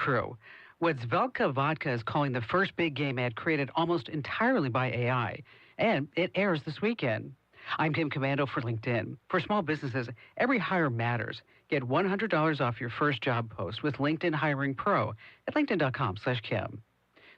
crew. What Zvelka Vodka is calling the first big game ad created almost entirely by AI, and it airs this weekend. I'm Kim Commando for LinkedIn. For small businesses, every hire matters. Get $100 off your first job post with LinkedIn Hiring Pro at linkedin.com/Kim.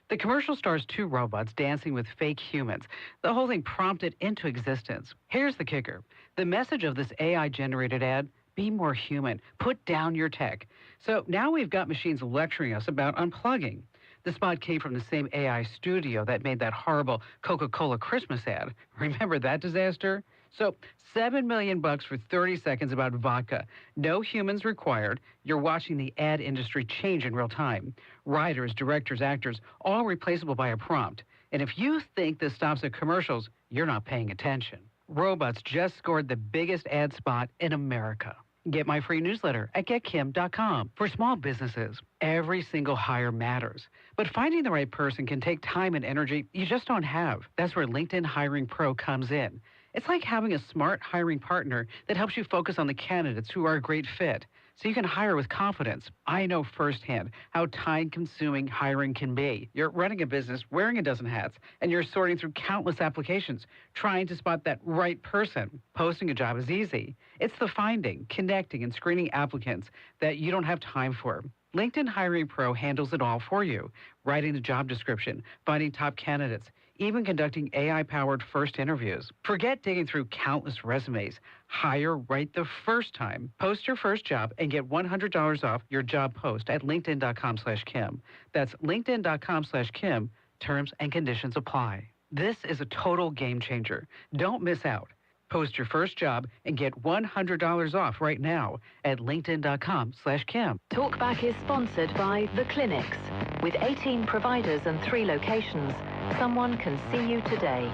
The commercial stars two robots dancing with fake humans. The whole thing prompted into existence. Here's the kicker. The message of this AI-generated ad: be more human. Put down your tech. So now we've got machines lecturing us about unplugging. The spot came from the same AI studio that made that horrible Coca-Cola Christmas ad. Remember that disaster? So $7 million for 30 seconds about vodka. No humans required. You're watching the ad industry change in real time. Writers, directors, actors, all replaceable by a prompt. And if you think this stops at commercials, you're not paying attention. Robots just scored the biggest ad spot in America. Get my free newsletter at getkim.com. For small businesses, every single hire matters. But finding the right person can take time and energy you just don't have. That's where LinkedIn Hiring Pro comes in. It's like having a smart hiring partner that helps you focus on the candidates who are a great fit, so you can hire with confidence. I know firsthand how time-consuming hiring can be. You're running a business, wearing a dozen hats, and you're sorting through countless applications, trying to spot that right person. Posting a job is easy. It's the finding, connecting, and screening applicants that you don't have time for. LinkedIn Hiring Pro handles it all for you, writing the job description, finding top candidates, even conducting AI-powered first interviews. Forget digging through countless resumes. Hire right the first time. Post your first job and get $100 off your job post at linkedin.com/Kim. That's linkedin.com/Kim. Terms and conditions apply. This is a total game changer. Don't miss out. Post your first job and get $100 off right now at linkedin.com/Kim. Talkback is sponsored by The Clinics. With 18 providers and 3 locations, someone can see you today.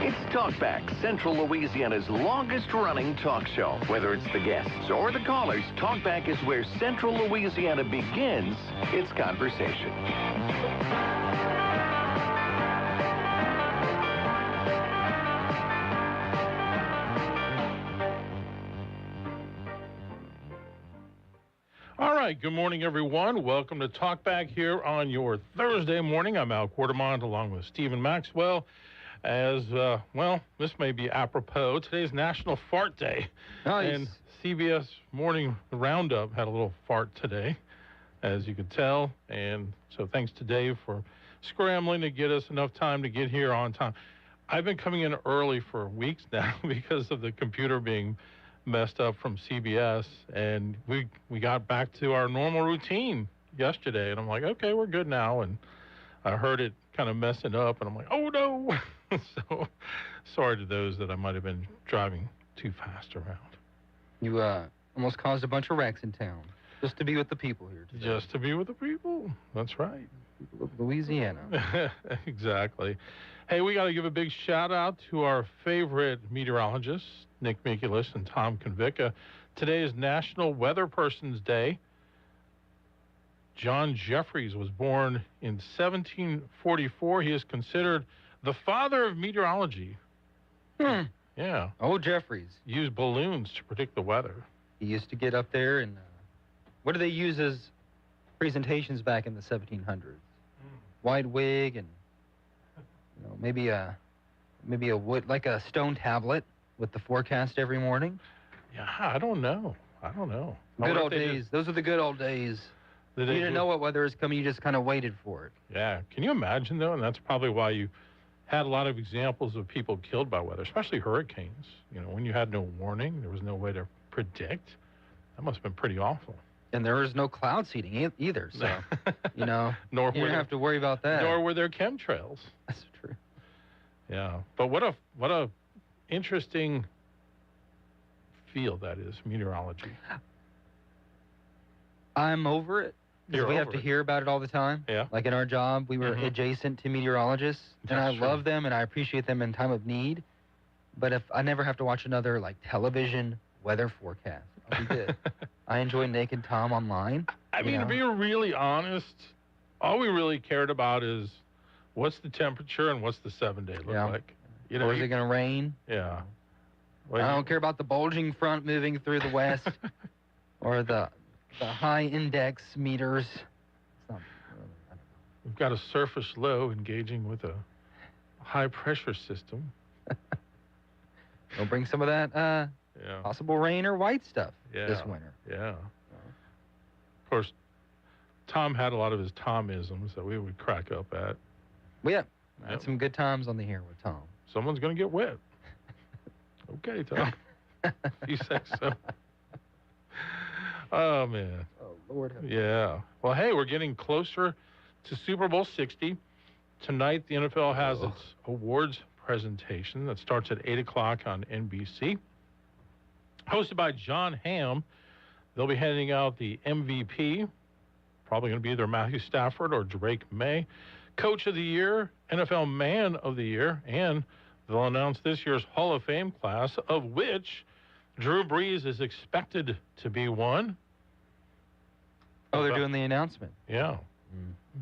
It's Talkback, Central Louisiana's longest-running talk show. Whether it's the guests or the callers, Talkback is where Central Louisiana begins its conversation. All right, good morning, everyone. Welcome to Talkback here on your Thursday morning. I'm Al Quartermont along with Stephen Maxwell. This may be apropos. Today's National Fart Day. Nice. And CBS Morning Roundup had a little fart today, as you could tell. And so thanks to Dave for scrambling to get us enough time to get here on time. I've been coming in early for weeks now because of the computer being messed up from CBS, and we got back to our normal routine yesterday, and I'm like, okay, we're good now. And I heard it kind of messing up, and I'm like, oh no. So sorry to those that I might have been driving too fast around. You almost caused a bunch of wrecks in town just to be with the people here today. Just to be with the people. That's right. People of Louisiana. Exactly. Hey, we got to give a big shout out to our favorite meteorologists, Nick Mikulis and Tom Konvicka. Today is National Weather Person's Day. John Jeffries was born in 1744. He is considered the father of meteorology. Yeah. Oh, Jeffries. Used balloons to predict the weather. He used to get up there and what do they use as presentations back in the 1700s? White wig and maybe a wood, like a stone tablet with the forecast every morning. Yeah, I don't know. Good old days. Those are the good old days. You didn't know what weather is coming. You just kind of waited for it. Yeah. Can you imagine, though? And that's probably why you had a lot of examples of people killed by weather, especially hurricanes. When you had no warning, there was no way to predict. That must have been pretty awful. And there was no cloud seeding either, so, nor you didn't have to worry about that. Nor were there chemtrails. That's true. Yeah. But what a interesting field that is, meteorology. I'm over it. Because we have to hear about it all the time. Yeah. Like in our job, we were adjacent to meteorologists, and I love them and I appreciate them in time of need. But if I never have to watch another television weather forecast, I'll be good. I enjoy Nick and Tom online. I mean, to be really honest, all we really cared about is what's the temperature and what's the 7-day look like. Or is it going to rain? Yeah. Well, I don't care about the bulging front moving through the west or the high index meters not really, I don't know. We've got a surface low engaging with a high pressure system. We'll bring some of that Yeah. possible rain or white stuff Yeah. this winter. Yeah. Of course, Tom had a lot of his Tomisms that we would crack up at. Well, yeah, had Yep. some good times on the Here with Tom. Someone's going to get wet. Okay, Tom. You say so. Oh, man. Oh, Lord. Yeah. Well, hey, we're getting closer to Super Bowl 60. Tonight, the NFL has its awards presentation that starts at 8 o'clock on NBC. Hosted by John Hamm, they'll be handing out the MVP. Probably going to be either Matthew Stafford or Drake May. Coach of the Year, NFL Man of the Year, and they'll announce this year's Hall of Fame class, of which Drew Brees is expected to be one. Oh, they're doing the announcement. Yeah.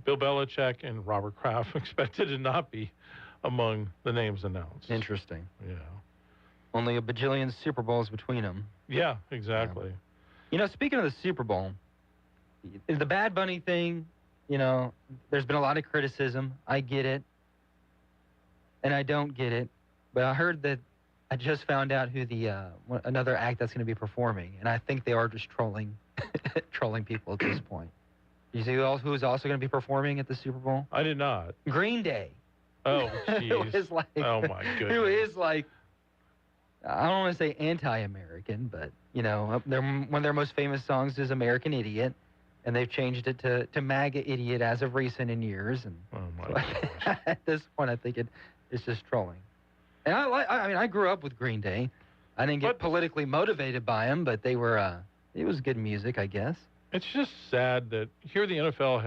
Bill Belichick and Robert Kraft expected to not be among the names announced. Interesting. Yeah. Only a bajillion Super Bowls between them. Yeah, exactly. You know, speaking of the Super Bowl, the Bad Bunny thing, you know, there's been a lot of criticism. I get it. And I don't get it. But I heard that I just found out who the another act that's going to be performing, and I think they are just trolling people at this point. You see who is also going to be performing at the Super Bowl? I did not. Green Day. Oh, Who jeez. is like, Oh, my goodness. Who is like, I don't want to say anti-American, but, you know, one of their most famous songs is American Idiot, and they've changed it to MAGA Idiot as of recent in years. And Oh, my so gosh. at this point, I think it's just trolling. And I grew up with Green Day. I didn't get politically motivated by them, but they were, it was good music, I guess. It's just sad that here the NFL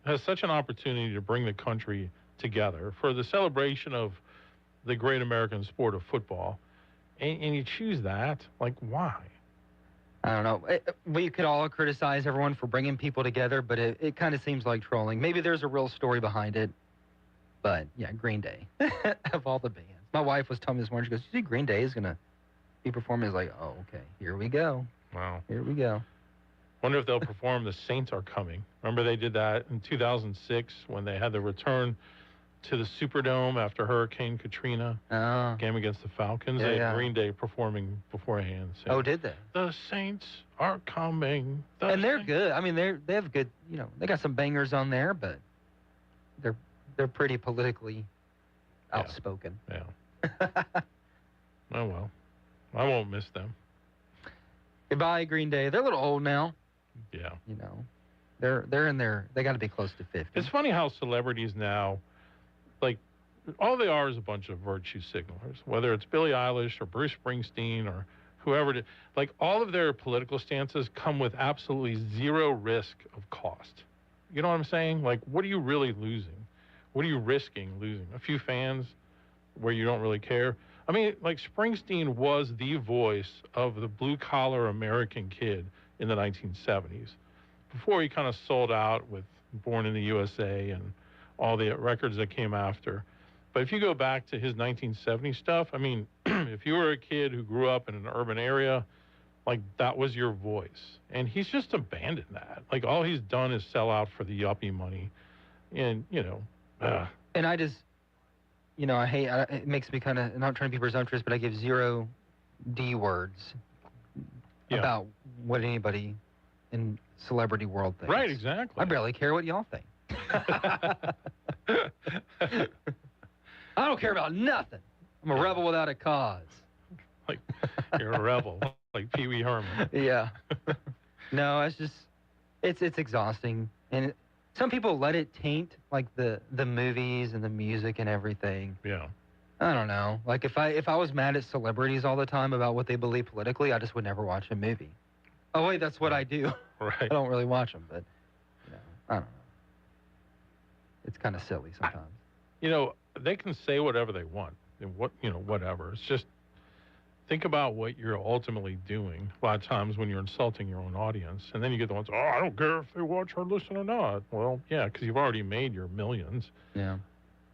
has such an opportunity to bring the country together for the celebration of the great American sport of football, and you choose that. Like, why? I don't know. We could all criticize everyone for bringing people together, but it kind of seems like trolling. Maybe there's a real story behind it, but yeah, Green Day of all the bands. My wife was telling me this morning, she goes, "You see, Green Day is gonna be performing." I was like, "Oh, okay, here we go. Wow. Here we go." Wonder if they'll perform The Saints Are Coming. Remember they did that in 2006 when they had the return to the Superdome after Hurricane Katrina, Oh. game against the Falcons. Yeah, They had yeah. Green Day performing beforehand. Oh, did they? The Saints are coming. The And they're Saints-" good. I mean, they have good. You know, they got some bangers on there, but they're pretty politically Yeah. outspoken. Yeah. Oh, well. I won't miss them. Goodbye, Green Day. They're a little old now. Yeah. You know, they're in their. They got to be close to 50. It's funny how celebrities now, like, all they are is a bunch of virtue signalers, whether it's Billie Eilish or Bruce Springsteen or whoever. Like, all of their political stances come with absolutely zero risk of cost. You know what I'm saying? Like, what are you really losing? What are you risking losing? A few fans where you don't really care? I mean, like, Springsteen was the voice of the blue-collar American kid in the 1970s, before he kind of sold out with Born in the USA and all the records that came after. But if you go back to his 1970s stuff, I mean, if you were a kid who grew up in an urban area, like, that was your voice. And he's just abandoned that. Like, all he's done is sell out for the yuppie money. And, you know, And I just, you know, I hate. It makes me kind of, not trying to be presumptuous, but I give zero D words Yeah. about what anybody in celebrity world thinks. Right, exactly. I barely care what y'all think. I don't care about nothing. I'm a rebel without a cause. Like, you're a rebel, like Pee Wee Herman. Yeah. No, it's just, it's exhausting, and some people let it taint like the movies and the music and everything. Yeah. I don't know. Like if I was mad at celebrities all the time about what they believe politically, I just would never watch a movie. Oh wait, that's what I do. I Right. don't really watch them, but you know, I don't know. It's kind of silly sometimes. You know, they can say whatever they want, and whatever. It's just, think about what you're ultimately doing. A lot of times when you're insulting your own audience, and then you get the ones, I don't care if they watch or listen or not. Well, yeah, because you've already made your millions. Yeah.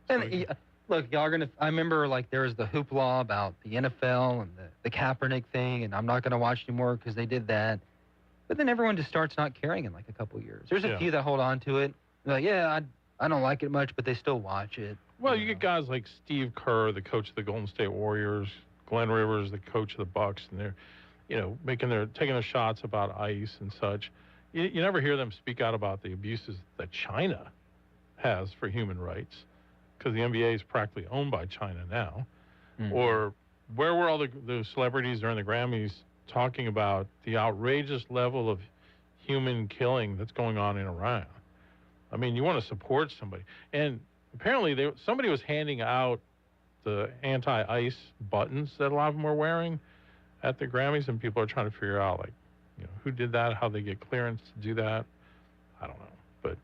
So And look, y'all are gonna. I remember like there was the hoopla about the NFL and the Kaepernick thing, and I'm not gonna watch anymore because they did that. But then everyone just starts not caring in like a couple years. There's a Yeah. few that hold on to it. They're like, yeah, I don't like it much, but they still watch it. Well, you get guys like Steve Kerr, the coach of the Golden State Warriors, Glenn Rivers, the coach of the Bucks, and they're, taking their shots about ICE and such. You never hear them speak out about the abuses that China has for human rights, because the NBA is practically owned by China now. Mhm. Or where were all the celebrities during the Grammys talking about the outrageous level of human killing that's going on in Iran? I mean, you want to support somebody. And apparently somebody was handing out the anti-ICE buttons that a lot of them were wearing at the Grammys, and people are trying to figure out, like, who did that, how they get clearance to do that. I don't know. But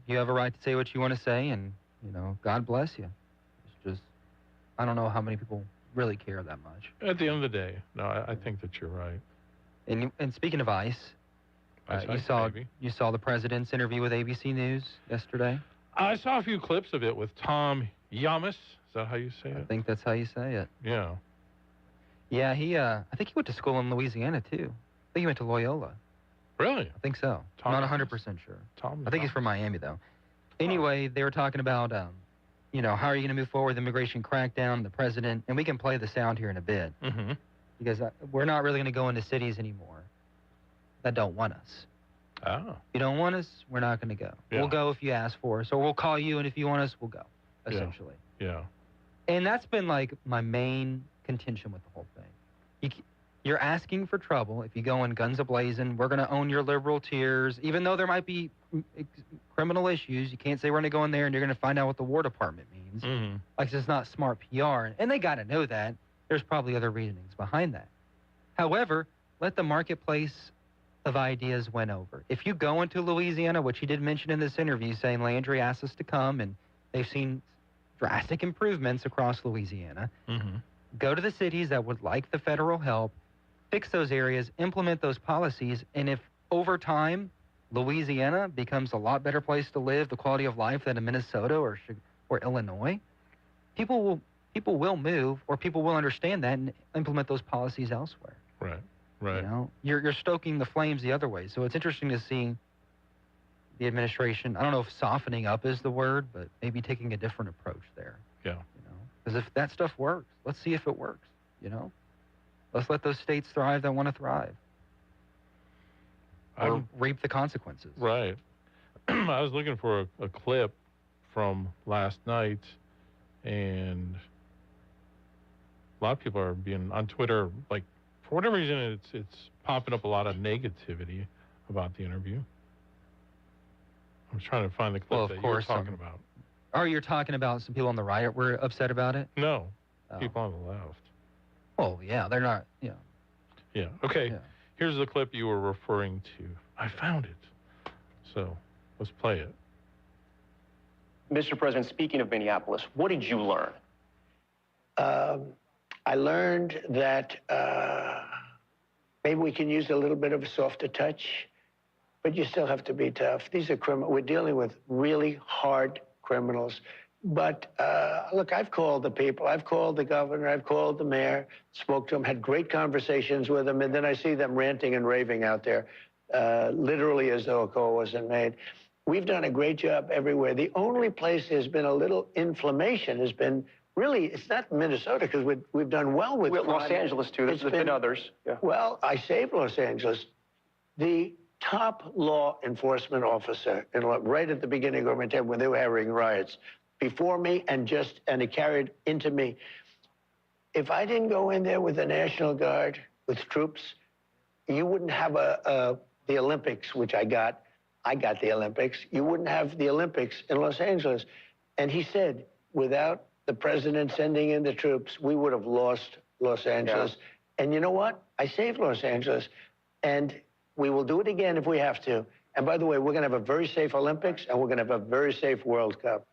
you have a right to say what you want to say, and God bless you. It's just, I don't know how many people really care that much. at the end of the day, no, I think that you're right. And speaking of ICE, Ice, baby. you saw the president's interview with ABC News yesterday. I saw a few clips of it with Tom Yamas. Is that how you say I it? think that's how you say it. Yeah. Yeah, I think he went to school in Louisiana too. I think he went to Loyola. Really? I think so. Tom I'm not Yamas? 100% sure. Tom. I think he's from Miami though. Anyway, they were talking about, how are you going to move forward with immigration crackdown, the president, and we can play the sound here in a bit. Mm-hmm. Because we're not really going to go into cities anymore that don't want us. Oh. If you don't want us, we're not going to go. Yeah. We'll go if you ask for us, or we'll call you, and if you want us, we'll go, Yeah. essentially. Yeah. And that's been like my main contention with the whole thing. You're asking for trouble. If you go in guns a-blazing, we're going to own your liberal tiers. Even though there might be criminal issues, you can't say we're going to go in there and you're going to find out what the War Department means. Mm-hmm. Like, it's not smart PR. And they got to know that. There's probably other reasonings behind that. However, let the marketplace of ideas win over. If you go into Louisiana, which he did mention in this interview, saying Landry asked us to come, and they've seen drastic improvements across Louisiana, Mm-hmm. go to the cities that would like the federal help, fix those areas, implement those policies, and if over time Louisiana becomes a lot better place to live, the quality of life than in Minnesota or Illinois, people will move, or people will understand that and implement those policies elsewhere. Right. Right. You're stoking the flames the other way. So it's interesting to see the administration, I don't know if softening up is the word, but maybe taking a different approach there. Yeah. Because if that stuff works, let's see if it works. Let's let those states thrive that want to thrive, or reap the consequences. Right. I was looking for a clip from last night, and a lot of people are being on Twitter, like, for whatever reason, it's popping up a lot of negativity about the interview. I'm trying to find the clip Well, of that you course, were talking about. Or you're talking about some people on the right were upset about it? No, Oh. people on the left. Oh, yeah, they're not, Yeah. Okay. Yeah. Here's the clip you were referring to. I found it. So let's play it. Mr. President, speaking of Minneapolis, what did you learn? I learned that maybe we can use a little bit of a softer touch, but you still have to be tough. These are criminals. We're dealing with really hard criminals. But look, I've called the people. I've called the governor. I've called the mayor, spoke to them, had great conversations with them, and then I see them ranting and raving out there, literally as though a call wasn't made. We've done a great job everywhere. The only place there's been a little inflammation has been really, it's not Minnesota, because we've done well with Los Angeles, too. There's been others. Yeah. Well, I saved Los Angeles. The top law enforcement officer, right at the beginning of my time when they were having riots, before me and it carried into me. If I didn't go in there with the National Guard, with troops, you wouldn't have the Olympics, which I got. I got the Olympics. You wouldn't have the Olympics in Los Angeles. And he said, without the president sending in the troops, we would have lost Los Angeles. Yeah. And you know what? I saved Los Angeles. And we will do it again if we have to. And by the way, we're going to have a very safe Olympics, and we're going to have a very safe World Cup.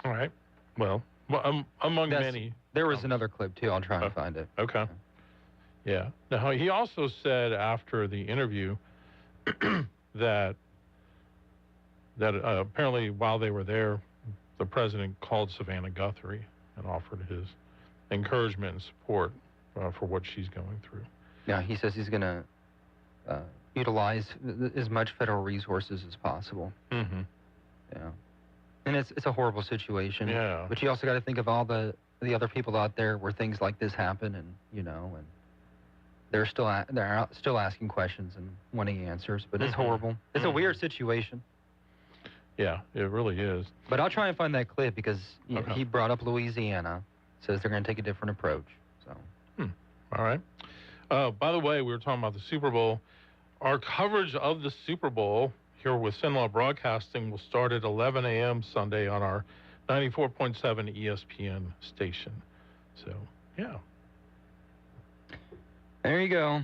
All right. Well, among many. There was another clip, too. I'll try and find it. Okay. Yeah. Now, he also said after the interview that apparently while they were there, the president called Savannah Guthrie and offered his encouragement and support for what she's going through. Yeah, he says he's going to utilize as much federal resources as possible. Mm-hmm. Yeah. And it's a horrible situation. Yeah. But you also got to think of all the other people out there where things like this happen, and and they're still asking questions and wanting answers. But it's horrible. It's a weird situation. Yeah, it really is. But I'll try and find that clip because he brought up Louisiana. Says they're going to take a different approach. So. All right. By the way, we were talking about the Super Bowl. Our coverage of the Super Bowl here with Cenla Broadcasting will start at 11 a.m. Sunday on our 94.7 ESPN station. So, yeah. There you go.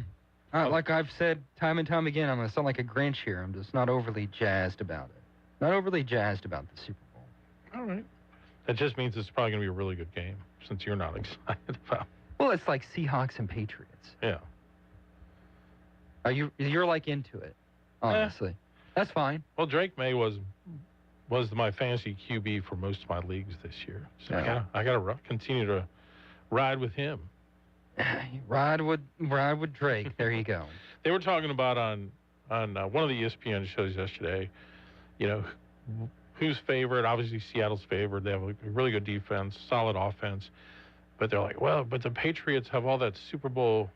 Like I've said time and time again, I'm going to sound like a Grinch here. I'm just not overly jazzed about it. Not overly jazzed about the Super Bowl. All right. That just means it's probably going to be a really good game since you're not excited about it. Well, it's like Seahawks and Patriots. Yeah. You're like into it, honestly. That's fine. Well, Drake May was my fantasy QB for most of my leagues this year. So I got to continue to ride with him. Ride with Drake. There you go. They were talking about on one of the ESPN shows yesterday, who's favored. Obviously, Seattle's favored. They have a really good defense, solid offense. But they're like, well, but the Patriots have all that Super Bowl,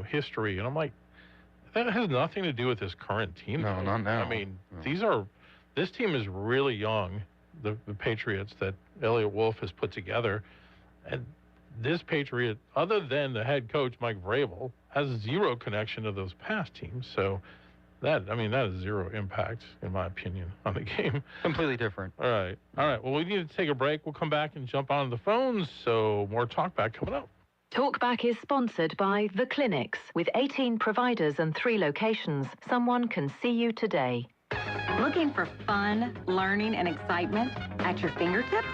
history. And I'm like, that has nothing to do with this current team. No, not now. I mean, this team is really young, the Patriots that Elliott Wolf has put together. And this Patriot, other than the head coach, Mike Vrabel, has zero connection to those past teams. So that is zero impact, in my opinion, on the game. Completely different. All right. Well, we need to take a break. We'll come back and jump on the phones. So more Talkback coming up. Talkback is sponsored by The Clinics. With 18 providers and 3 locations, someone can see you today. Looking for fun, learning, and excitement at your fingertips?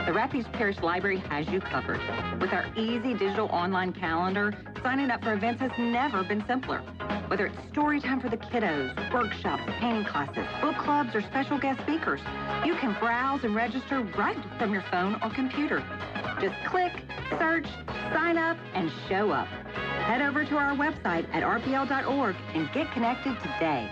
The Rapides Parish Library has you covered. With our easy digital online calendar, signing up for events has never been simpler. Whether it's story time for the kiddos, workshops, painting classes, book clubs, or special guest speakers, you can browse and register right from your phone or computer. Just click, search, sign up, and show up. Head over to our website at rpl.org and get connected today.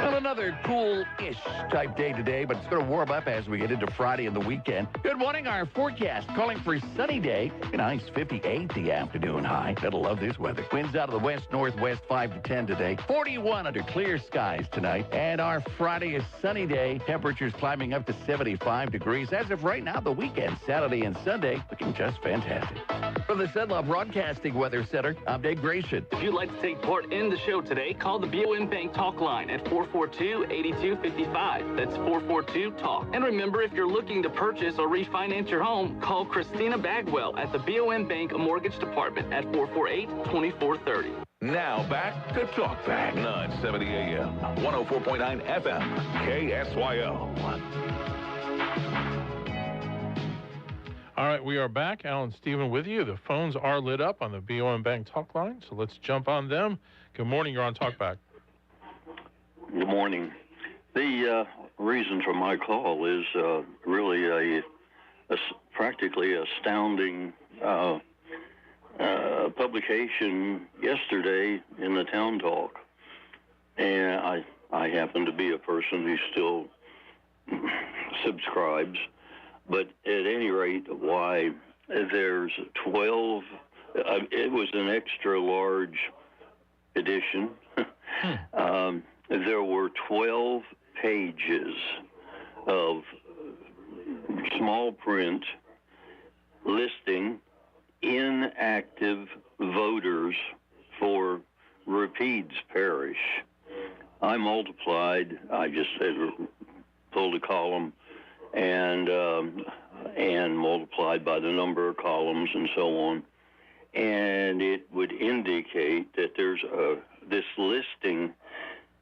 Well, another cool-ish type day today, but it's going to warm up as we get into Friday and the weekend. Good morning. Our forecast calling for a sunny day. A nice 58 the afternoon high. That'll love this weather. Winds out of the west-northwest 5 to 10 today. 41 under clear skies tonight. And our Friday is sunny day. Temperatures climbing up to 75 degrees. As of right now, the weekend, Saturday and Sunday, looking just fantastic. From the Cenla Broadcasting Weather Center, I'm Dave Grayson. If you'd like to take part in the show today, call the BOM Bank Talk line at 442-8255. That's 442-TALK. And remember, if you're looking to purchase or refinance your home, call Christina Bagwell at the BOM Bank Mortgage Department at 448-2430. Now back to Talkback. 970 AM, 104.9 FM, KSYO. All right, we are back. Alan Stephen with you. The phones are lit up on the BOM Bank Talk line, so let's jump on them. Good morning. You're on Talkback. Good morning. The reason for my call is really a practically astounding publication yesterday in the Town Talk. And I happen to be a person who still subscribes. But at any rate, why there's 12, it was an extra large edition. There were 12 pages of small print listing inactive voters for Rapides Parish. I just pulled a column and multiplied by the number of columns and so on, and it would indicate that there's this listing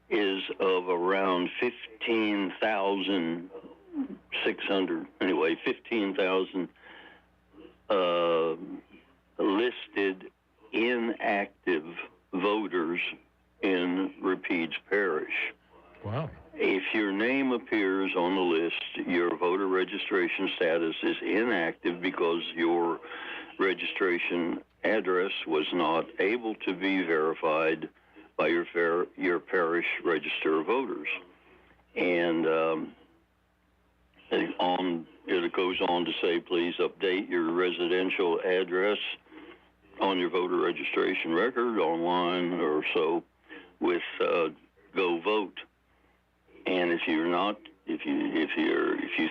is of around 15,600. Anyway, 15,000 listed inactive voters in Rapides Parish. Wow. If your name appears on the list, your voter registration status is inactive because your registration address was not able to be verified by your parish register of voters. And it goes on to say, please update your residential address on your voter registration record online or so with Go Vote. And if you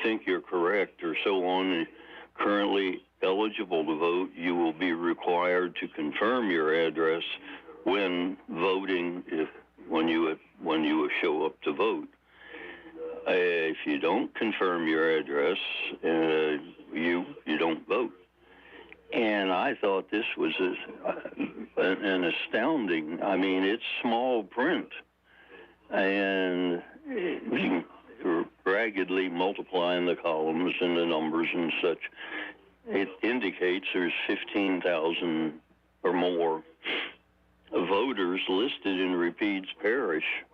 think you're correct or so on, currently eligible to vote, you will be required to confirm your address when voting, when you show up to vote. If you don't confirm your address, you don't vote. And I thought this was an astounding. I mean, it's small print, and you raggedly multiplying the columns and the numbers and such. It indicates there's 15,000 or more voters listed in Rapides Parish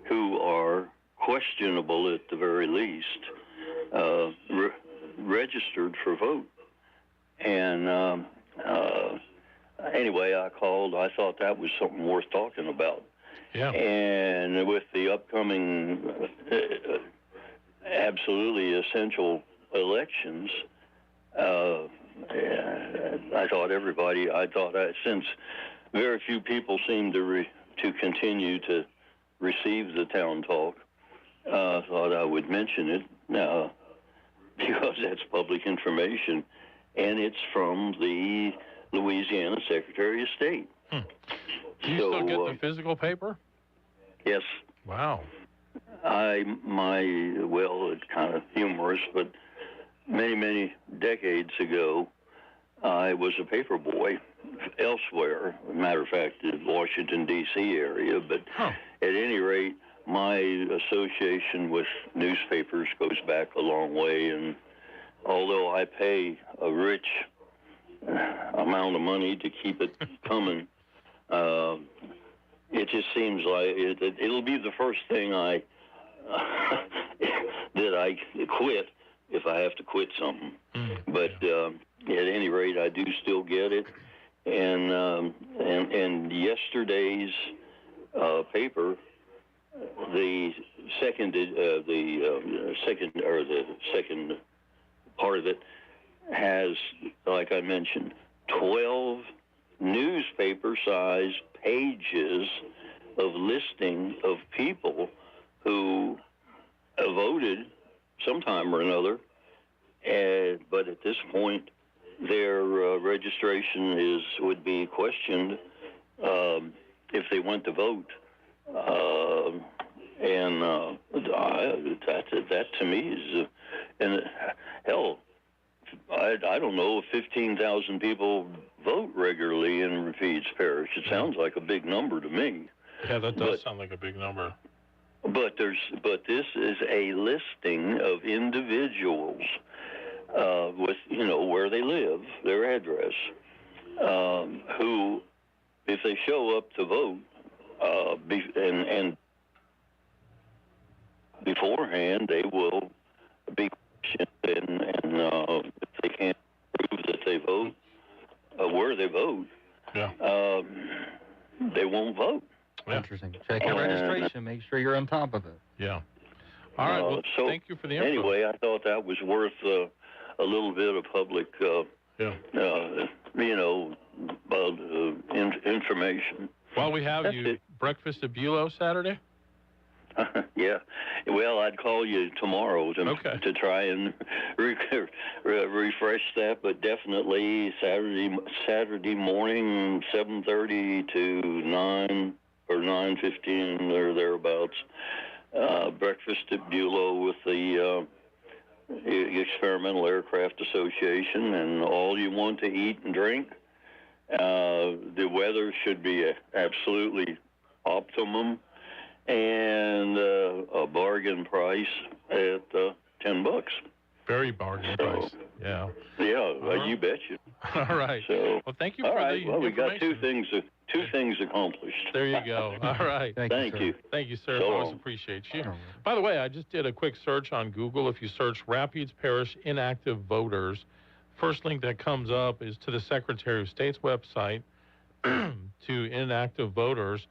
who are questionable at the very least, registered for vote. And anyway, I called. I thought that was something worth talking about. Yeah. And with the upcoming absolutely essential elections, I thought since very few people seem to continue to receive the town talk, I thought I would mention it now because that's public information, and it's from the Louisiana Secretary of State. Do you still get the physical paper? Yes. Wow. Well, it's kind of humorous, but many decades ago, I was a paper boy elsewhere. As a matter of fact, the Washington, D.C. area. But at any rate, my association with newspapers goes back a long way. And although I pay a rich amount of money to keep it coming, it just seems like it'll be the first thing that I quit if I have to quit something. But at any rate, I do still get it. And yesterday's paper, the second part of it has, like I mentioned, 12 newspaper-sized pages of listing of people who voted sometime or another, but at this point, their registration would be questioned if they went to vote, and that to me is, and hell, I don't know if 15,000 people vote regularly in Rapides Parish. It sounds like a big number to me. Yeah, that does sound like a big number. But this is a listing of individuals with where they live, their address, who, if they show up to vote, and beforehand, they will be questioned, and if they can't prove that they vote, where they vote, they won't vote. Yeah. Interesting. Check your registration. Make sure you're on top of it. Yeah. All right. Well, so thank you for the info. Anyway, I thought that was worth a little bit of public, information. While we have you, breakfast at Bulow Saturday? Yeah. Well, I'd call you tomorrow to try and refresh that, but definitely Saturday morning, 7:30 to 9 or 9:15 or thereabouts. Breakfast at Bulow with the Experimental Aircraft Association, and all you want to eat and drink. The weather should be absolutely optimum, and a bargain price at $10. Very bargain price. Yeah. Yeah, you betcha. All right. So, well, thank you for the well, we got two things accomplished. There you go. All right. Thank you. Thank you, sir. So Always long. appreciate you. By the way, I just did a quick search on Google. If you search Rapides Parish inactive voters, first link that comes up is to the Secretary of State's website to inactive voters.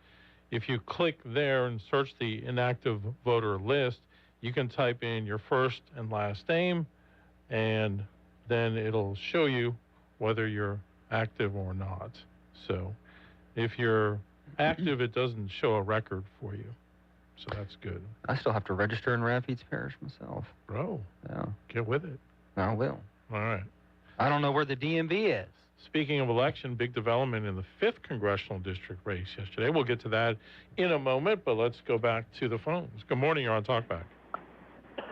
If you click there and search the inactive voter list, you can type in your first and last name, and then it'll show you whether you're active or not. So if you're active, it doesn't show a record for you. So that's good. I still have to register in Rapides Parish myself. Bro, yeah. Get with it. I will. All right. I don't know where the DMV is. Speaking of election, big development in the 5th Congressional District race yesterday. We'll get to that in a moment, but let's go back to the phones. Good morning. You're on Talkback.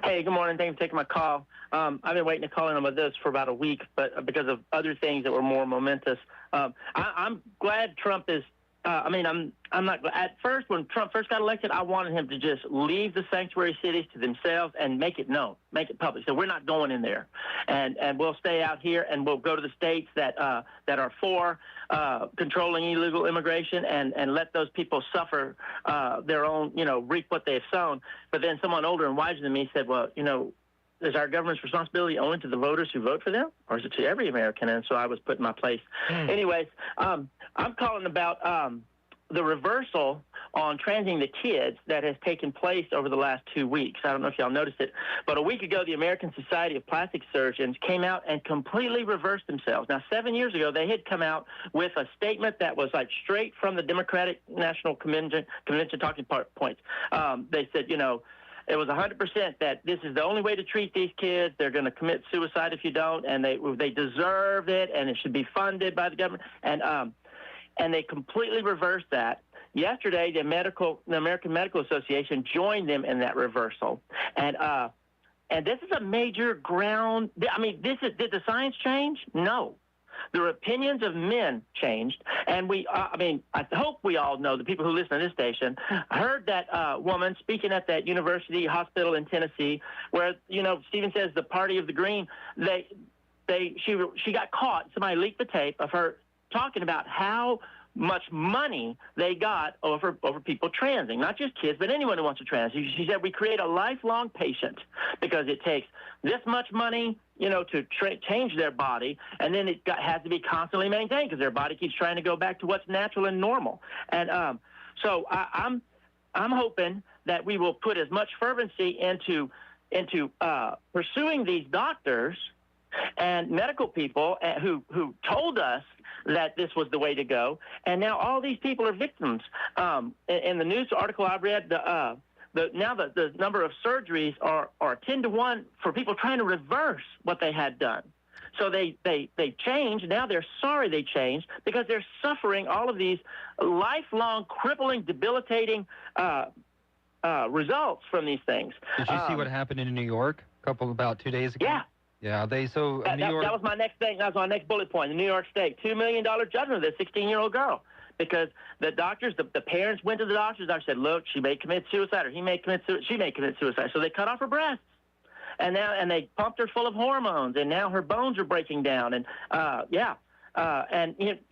Hey, good morning. Thanks for taking my call. I've been waiting to call in on this for about a week, but because of other things that were more momentous. I'm glad Trump is I'm not. At first, when Trump first got elected, I wanted him to just leave the sanctuary cities to themselves and make it known, make it public. So we're not going in there, and we'll stay out here, and we'll go to the states that are for controlling illegal immigration, and let those people suffer their own, reap what they have sown. But then someone older and wiser than me said, well, is our government's responsibility only to the voters who vote for them, or is it to every American? And so I was put in my place. Anyways, I'm calling about the reversal on transing the kids that has taken place over the last 2 weeks. I don't know if y'all noticed it, but a week ago, the American Society of Plastic Surgeons came out and completely reversed themselves. Now, 7 years ago, they had come out with a statement that was like straight from the Democratic National Convention talking points. They said, it was 100% that this is the only way to treat these kids. They're going to commit suicide if you don't, and they deserve it, and it should be funded by the government. And they completely reversed that. Yesterday, the American Medical Association joined them in that reversal, and this is a major ground. I mean, did the science change? No. The opinions of men changed, and I hope we all know, the people who listen to this station, heard that woman speaking at that university hospital in Tennessee, where, Stephen says the party of the green, she got caught. Somebody leaked the tape of her talking about how much money they got over people transing, not just kids, but anyone who wants to trans. She said, we create a lifelong patient because it takes this much money, to change their body, and then it has to be constantly maintained because their body keeps trying to go back to what's natural and normal. And so I'm hoping that we will put as much fervency into pursuing these doctors and medical people who told us that this was the way to go, and now all these people are victims. In the news article I read, now the number of surgeries are 10 to 1 for people trying to reverse what they had done. So they changed. Now they're sorry they changed because they're suffering all of these lifelong, crippling, debilitating results from these things. Did you see what happened in New York about 2 days ago? Yeah. Yeah, New York. That was my next thing. That was my next bullet point. The New York State, $2 million judgment of this 16-year-old girl, because the doctors, the parents went to the doctors. The doctor said, "Look, she may commit suicide, or she may commit suicide." So they cut off her breasts, and they pumped her full of hormones, and now her bones are breaking down, and the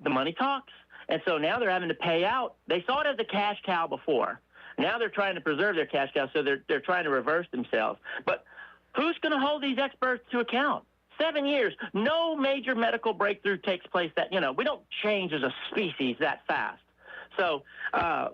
money talks, and so now they're having to pay out. They saw it as a cash cow before. Now they're trying to preserve their cash cow, so they're trying to reverse themselves, but. Who's going to hold these experts to account? 7 years, no major medical breakthrough takes place that, we don't change as a species that fast. So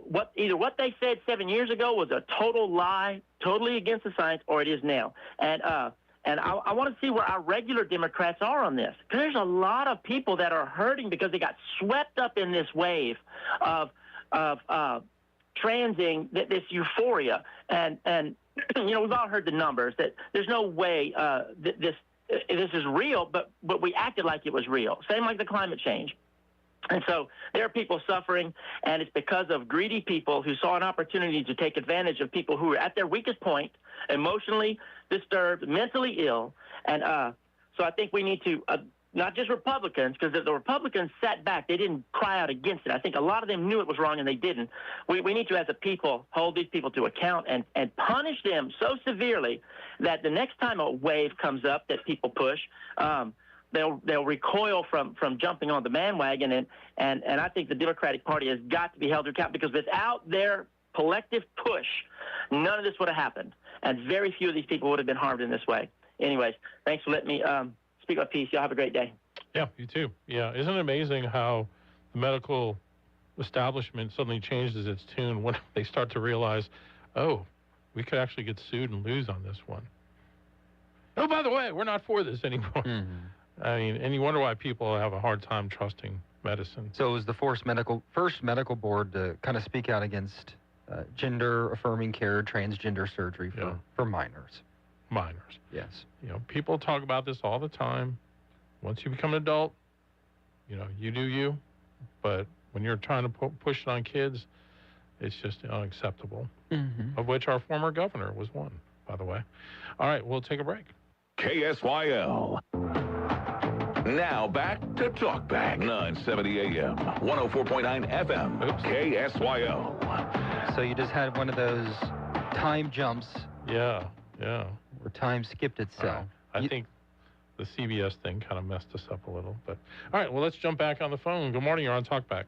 what they said 7 years ago was a total lie, totally against the science, or it is now. And I want to see where our regular Democrats are on this. Because there's a lot of people that are hurting because they got swept up in this wave of transing, this euphoria. And we've all heard the numbers that there's no way this is real, but we acted like it was real. Same like the climate change. And so there are people suffering, and it's because of greedy people who saw an opportunity to take advantage of people who are at their weakest point, emotionally disturbed, mentally ill. And so I think we need to, not just Republicans, because the Republicans sat back. They didn't cry out against it. I think a lot of them knew it was wrong, and they didn't. We need to, as a people, hold these people to account and punish them so severely that the next time a wave comes up that people push, they'll recoil from jumping on the bandwagon. And I think the Democratic Party has got to be held to account, because without their collective push, none of this would have happened, and very few of these people would have been harmed in this way. Anyways, thanks for letting me speak my piece. Y'all have a great day. Yeah, you too. Yeah, isn't it amazing how the medical establishment suddenly changes its tune when they start to realize, oh, we could actually get sued and lose on this one. Oh, by the way, we're not for this anymore. Mm-hmm. I mean, and you wonder why people have a hard time trusting medicine. So it was the first medical board to kind of speak out against gender-affirming care, transgender surgery for minors. Minors. Yes. You know, people talk about this all the time. Once you become an adult, you know, you do you. But when you're trying to push it on kids, it's just unacceptable. Mm-hmm. Of which our former governor was one, by the way. All right, we'll take a break. KSYL. Now back to Talkback. 970 AM, 104.9 FM. Oops. KSYL. So you just had one of those time jumps. Yeah. Where time skipped itself. I think the CBS thing kind of messed us up a little. But all right, well, let's jump back on the phone. Good morning. You're on Talkback.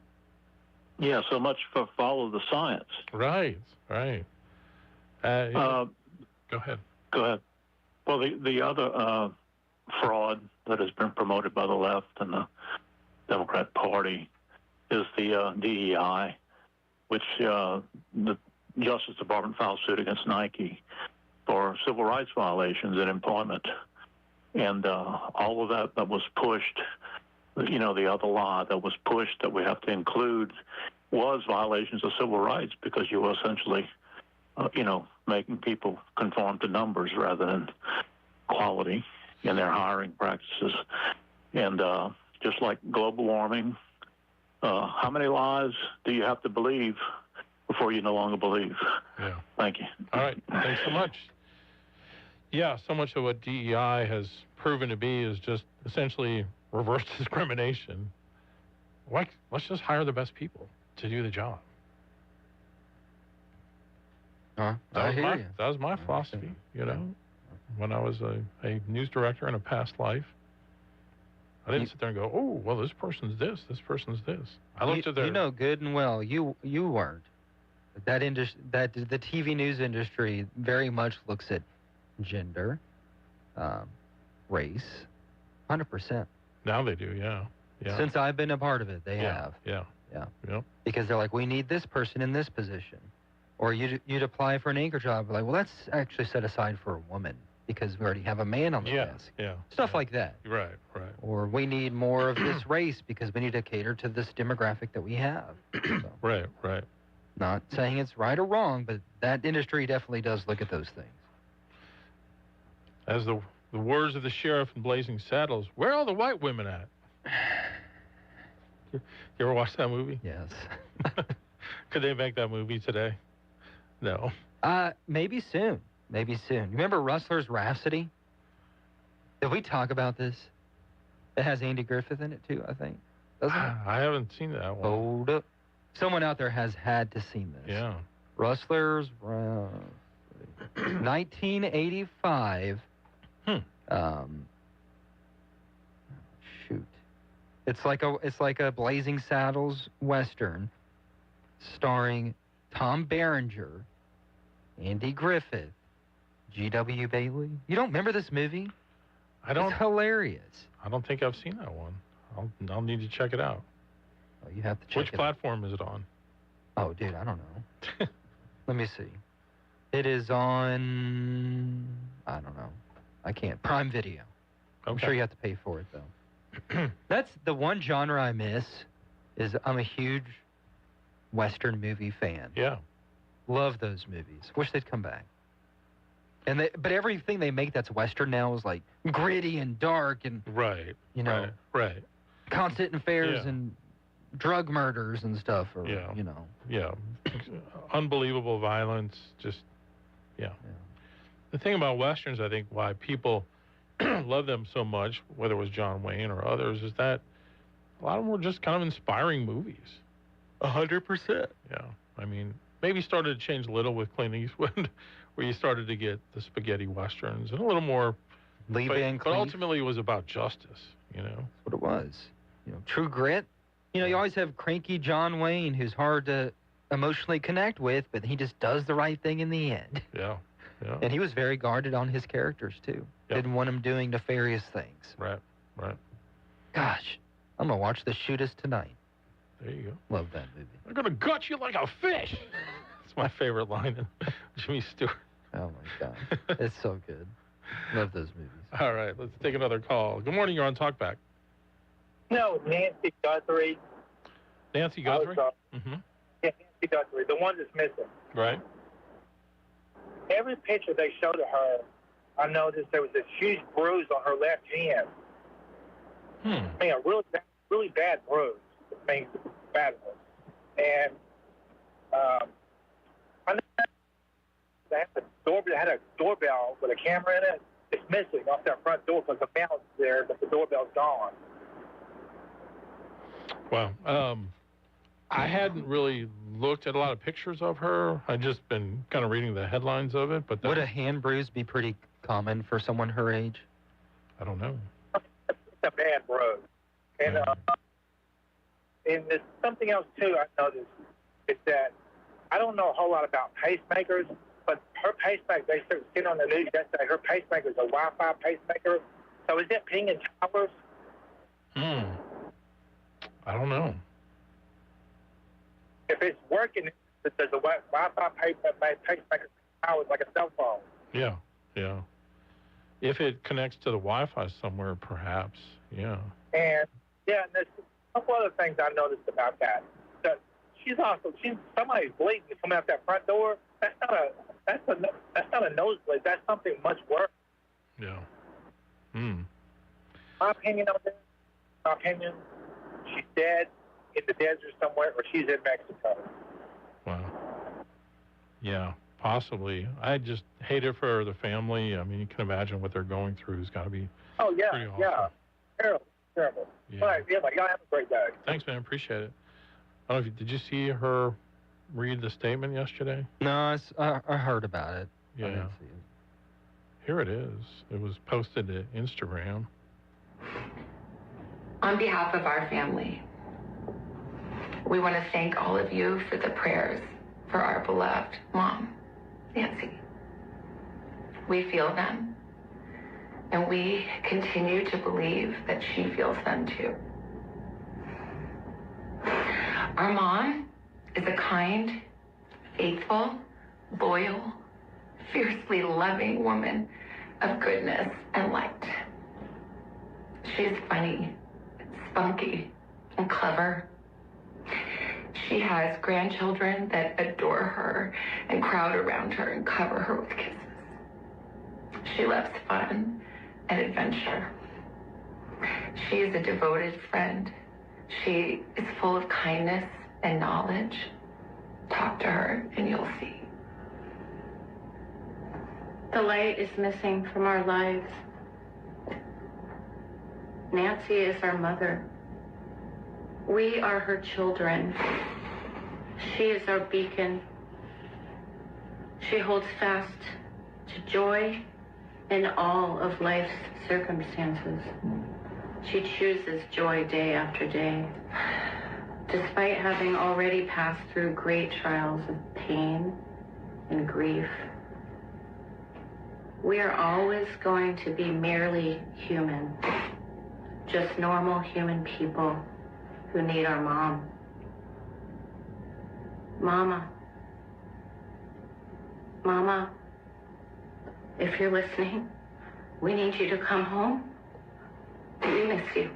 Yeah, so much for follow the science. Right. Go ahead. Go ahead. Well, the other fraud that has been promoted by the left and the Democrat Party is the DEI, which the Justice Department filed suit against Nike for civil rights violations in employment. And all of that was pushed, you know, the other law that was pushed that we have to include was violations of civil rights because you were essentially, making people conform to numbers rather than quality in their hiring practices. And just like global warming, how many lies do you have to believe before you no longer believe? Yeah. Thank you. All right. Thanks so much. Yeah, so much of what DEI has proven to be is just essentially reverse discrimination. Let's just hire the best people to do the job. I hear you. That was my philosophy, you know. When I was a news director in a past life, I didn't sit there and go, oh, well, this person's this person's this. I looked at their... You know good and well, you weren't. That the TV news industry very much looks at gender, race, 100%. Now they do, yeah. Since I've been a part of it, they have. Yeah. Because they're like, we need this person in this position. Or you'd apply for an anchor job, like, well, that's actually set aside for a woman because we already have a man on the desk. Stuff like that. Right. Or we need more of this race because we need to cater to this demographic that we have. So, Right. not saying it's right or wrong, but that industry definitely does look at those things. As the words of the sheriff in Blazing Saddles, where are all the white women at? You ever watch that movie? Yes. Could they make that movie today? No. Maybe soon. Remember Rustler's Rhapsody? Did we talk about this? It has Andy Griffith in it too, I think. Doesn't it? I haven't seen that one. Hold up. Someone out there has had to seen this. Yeah. Rustler's Rhapsody. 1985. Shoot. It's like a Blazing Saddles Western starring Tom Berenger, Andy Griffith, G.W. Bailey. You don't remember this movie? I don't. It's hilarious. I don't think I've seen that one. I'll need to check it out. Oh, you have to check Which platform is it on? Oh, dude, I don't know. Let me see. It is on, I don't know. I can't. Prime Video. I'm sure you have to pay for it, though. That's the one genre I miss is I'm a huge Western movie fan. Yeah. Love those movies. Wish they'd come back. But everything they make that's Western now is like gritty and dark and right. Right. Constant affairs and drug murders and stuff. Or, Yeah. Unbelievable violence. Just The thing about Westerns, I think, why people love them so much, whether it was John Wayne or others, is that a lot of them were just kind of inspiring movies. 100%. Yeah. I mean, maybe started to change a little with Clint Eastwood, where you started to get the spaghetti Westerns and a little more... But ultimately, it was about justice, you know? That's what it was. True grit. You always have cranky John Wayne, who's hard to emotionally connect with, but he just does the right thing in the end. Yeah. And he was very guarded on his characters, too. Didn't want him doing nefarious things. Right. Right. Gosh, I'm going to watch The Shoot Us tonight. There you go. Love that movie. They're going to gut you like a fish. It's my favorite line in Jimmy Stewart. Oh, my God. It's so good. Love those movies. All right, let's take another call. Good morning. You're on Talkback. No, Nancy Guthrie. Nancy Guthrie? Yeah, Nancy Guthrie, the one that's missing. Right. Every picture they showed of her, I noticed there was this huge bruise on her left hand. I mean, a really bad bruise. I mean, bad one. And I know they had a doorbell with a camera in it. It's missing off that front door because the mountain's there, but the doorbell's gone. Wow. I hadn't really looked at a lot of pictures of her. I've just been kind of reading the headlines of it. But would a hand bruise be pretty common for someone her age? I don't know. It's a bad bruise. And there's something else, too, I noticed, is that I don't know a whole lot about pacemakers, but her pacemaker, they seen on the news yesterday, her pacemaker is a Wi-Fi pacemaker. So is it pinging towers? I don't know. If it's working, there's a Wi-Fi pacemaker towers like a cell phone. Yeah. If it connects to the Wi-Fi somewhere, perhaps. Yeah. And there's a couple other things I noticed about that. Somebody's bleeding coming out that front door. That's not a nosebleed. That's something much worse. Yeah. My opinion on this, she's dead in the desert somewhere, or she's in Mexico. Wow. Yeah, possibly. I just hate it for the family. I mean, you can imagine what they're going through. It's got to be pretty awful. Yeah. Terrible. Yeah. All right, y'all have a great day. Thanks, man. Appreciate it. I don't know did you see her read the statement yesterday? No, I heard about it. Yeah. I didn't see it. Here it is. It was posted to Instagram. On behalf of our family, we want to thank all of you for the prayers for our beloved mom, Nancy. We feel them, and we continue to believe that she feels them too. Our mom is a kind, faithful, loyal, fiercely loving woman of goodness and light. She is funny, spunky, and clever. She has grandchildren that adore her and crowd around her and cover her with kisses. She loves fun and adventure. She is a devoted friend. She is full of kindness and knowledge. Talk to her and you'll see. The light is missing from our lives. Nancy is our mother. We are her children. She is our beacon. She holds fast to joy in all of life's circumstances. She chooses joy day after day. Despite having already passed through great trials of pain and grief, we are always going to be merely human. Just normal human people who need our mom. Mama, if you're listening, we need you to come home. We miss you.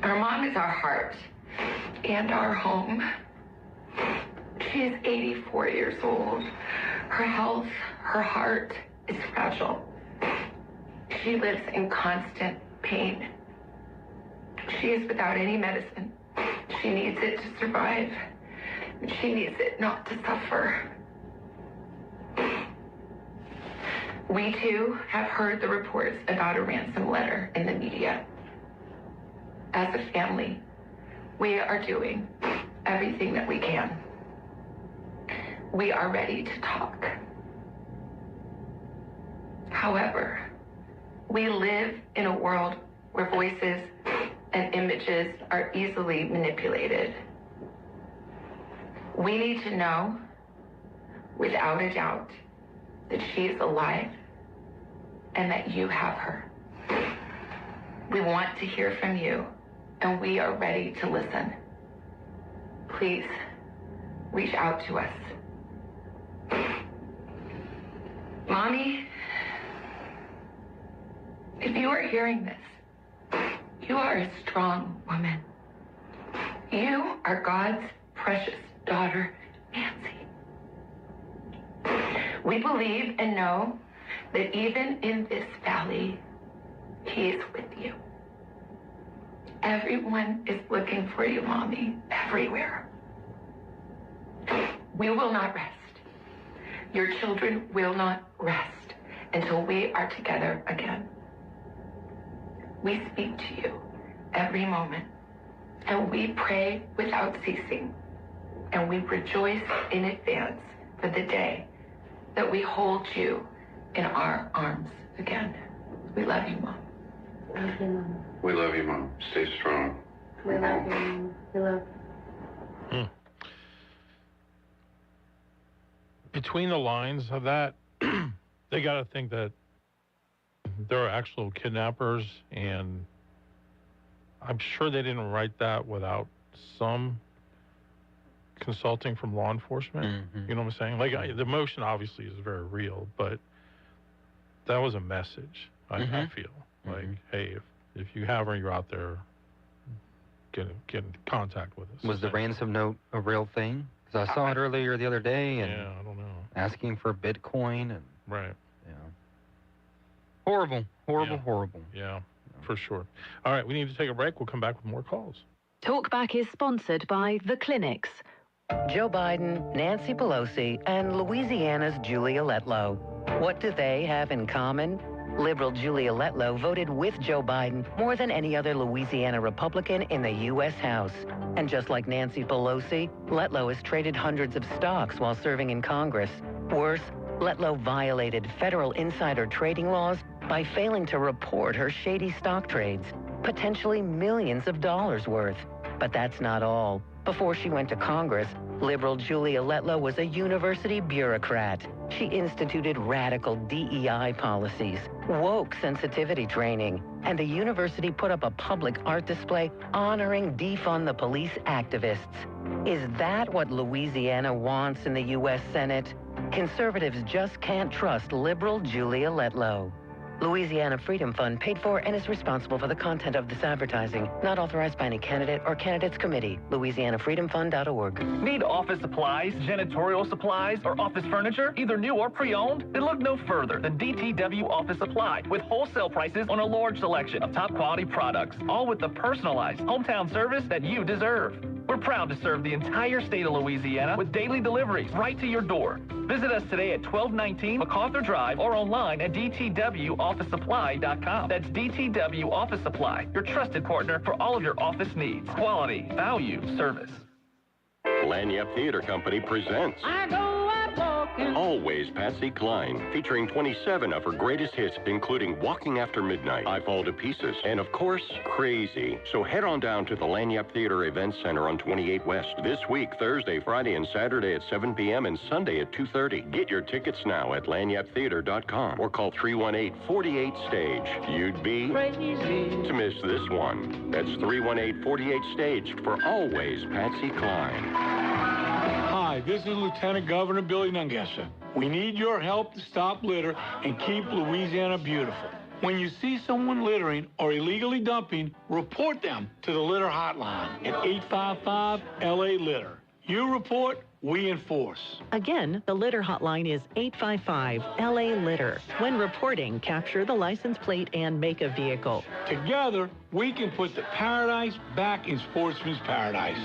Our mom is our heart and our home. She is 84 years old. Her health, her heart is fragile. She lives in constant pain. She is without any medicine. She needs it to survive. She needs it not to suffer. We too have heard the reports about a ransom letter in the media. As a family, we are doing everything that we can. We are ready to talk. However, we live in a world where voices and images are easily manipulated. We need to know, without a doubt, that she is alive and that you have her. We want to hear from you, and we are ready to listen. Please, reach out to us. Mommy, if you are hearing this, you are a strong woman. You are God's precious daughter, Nancy. We believe and know that even in this valley, He is with you. Everyone is looking for you, Mommy, everywhere. We will not rest. Your children will not rest until we are together again. We speak to you every moment, and we pray without ceasing, and we rejoice in advance for the day that we hold you in our arms again. We love you, Mom. Love you, Mom. We love you, Mom. Stay strong. We love you, Mom. We love you. Between the lines of that, they got to think that there are actual kidnappers, and I'm sure they didn't write that without some consulting from law enforcement. Mm-hmm. You know what I'm saying? Like, the emotion obviously is very real, but that was a message, I feel. Like, hey, if you have her, you're out there, get in contact with us. Was the ransom note a real thing? Because I saw it earlier the other day, and I don't know. Asking for Bitcoin and right. Yeah. Horrible. Yeah, for sure. All right, we need to take a break. We'll come back with more calls. Talkback is sponsored by The Clinics. Joe Biden, Nancy Pelosi, and Louisiana's Julia Letlow. What do they have in common? Liberal Julia Letlow voted with Joe Biden more than any other Louisiana Republican in the U.S. House. And just like Nancy Pelosi, Letlow has traded hundreds of stocks while serving in Congress. Worse, Letlow violated federal insider trading laws by failing to report her shady stock trades, potentially millions of dollars worth. But that's not all. Before she went to Congress, liberal Julia Letlow was a university bureaucrat. She instituted radical DEI policies, woke sensitivity training, and the university put up a public art display honoring defund the police activists. Is that what Louisiana wants in the U.S. Senate? Conservatives just can't trust liberal Julia Letlow. Louisiana Freedom Fund paid for and is responsible for the content of this advertising. Not authorized by any candidate or candidates committee. LouisianaFreedomFund.org. Need office supplies, janitorial supplies, or office furniture, either new or pre-owned? Then look no further than DTW Office Supply, with wholesale prices on a large selection of top quality products, all with the personalized hometown service that you deserve. We're proud to serve the entire state of Louisiana with daily deliveries right to your door. Visit us today at 1219 MacArthur Drive or online at DTWOfficeSupply.com. That's DTW Office Supply, your trusted partner for all of your office needs. Quality, value, service. Lagniappe Theater Company presents I go out walking. Always Patsy Cline, featuring 27 of her greatest hits, including Walking After Midnight, I Fall to Pieces, and of course, Crazy. So head on down to the Lagniappe Theater Event Center on 28 West this week, Thursday, Friday, and Saturday at 7 p.m. and Sunday at 2:30. Get your tickets now at lagniappetheater.com or call 318-48-STAGE. You'd be crazy to miss this one. That's 318-48-STAGE for Always Patsy Cline. Hi, this is Lieutenant Governor Billy Nungesser. We need your help to stop litter and keep Louisiana beautiful. When you see someone littering or illegally dumping, report them to the litter hotline at 855-LA-LITTER. You report, we enforce. Again, the litter hotline is 855-LA-LITTER. When reporting, capture the license plate and make of vehicle. Together, we can put the paradise back in sportsman's paradise.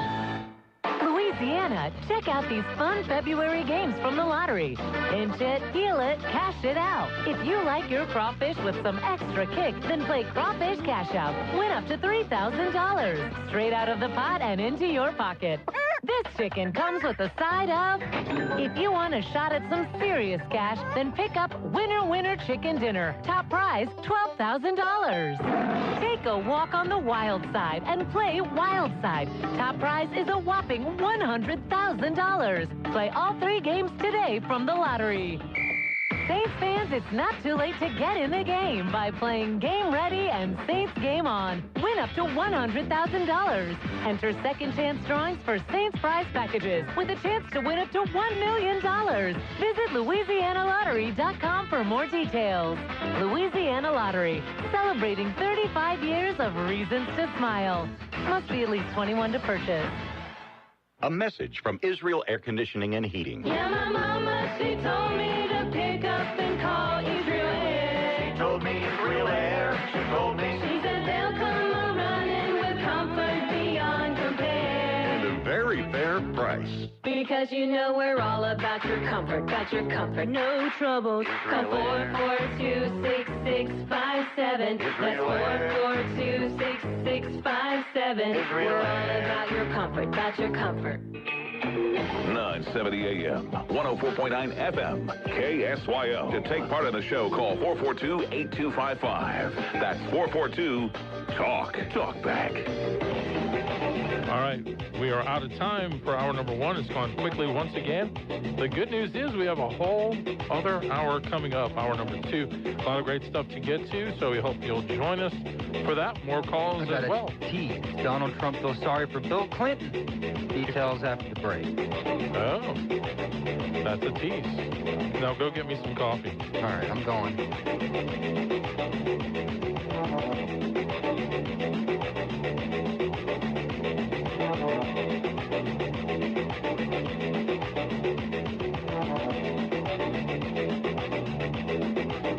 Louisiana, check out these fun February games from the lottery. Pinch it, heel it, cash it out. If you like your crawfish with some extra kick, then play Crawfish Cash Out. Win up to $3,000. Straight out of the pot and into your pocket. This chicken comes with a side of... If you want a shot at some serious cash, then pick up Winner Winner Chicken Dinner. Top prize, $12,000. Take a walk on the wild side and play Wild Side. Top prize is a whopping $100,000. Play all 3 games today from the lottery. Saints fans, it's not too late to get in the game by playing Game Ready and Saints Game On. Win up to $100,000. Enter second chance drawings for Saints prize packages with a chance to win up to $1 million. Visit LouisianaLottery.com for more details. Louisiana Lottery, celebrating 35 years of reasons to smile. Must be at least 21 to purchase. A message from Israel Air Conditioning and Heating. Yeah, my mama, she told me to pick up and call Israel Air. She told me Israel Air. She told me. She said they'll come a-running with comfort beyond compare. And a very fair price. Because you know we're all about your comfort, no troubles. Call 442-6657. That's 442-6657. We're all about your comfort, 970 AM, 104.9 FM, KSYO. To take part in the show, call 442-8255. That's 442-TALK. Talk back. All right, we are out of time for hour number one. It's gone quickly once again. The good news is we have a whole other hour coming up, hour number two. A lot of great stuff to get to, so we hope you'll join us for that. More calls as well. Tease. Donald Trump feels sorry for Bill Clinton. Details after the break. Oh, that's a tease. Now go get me some coffee. All right, I'm going.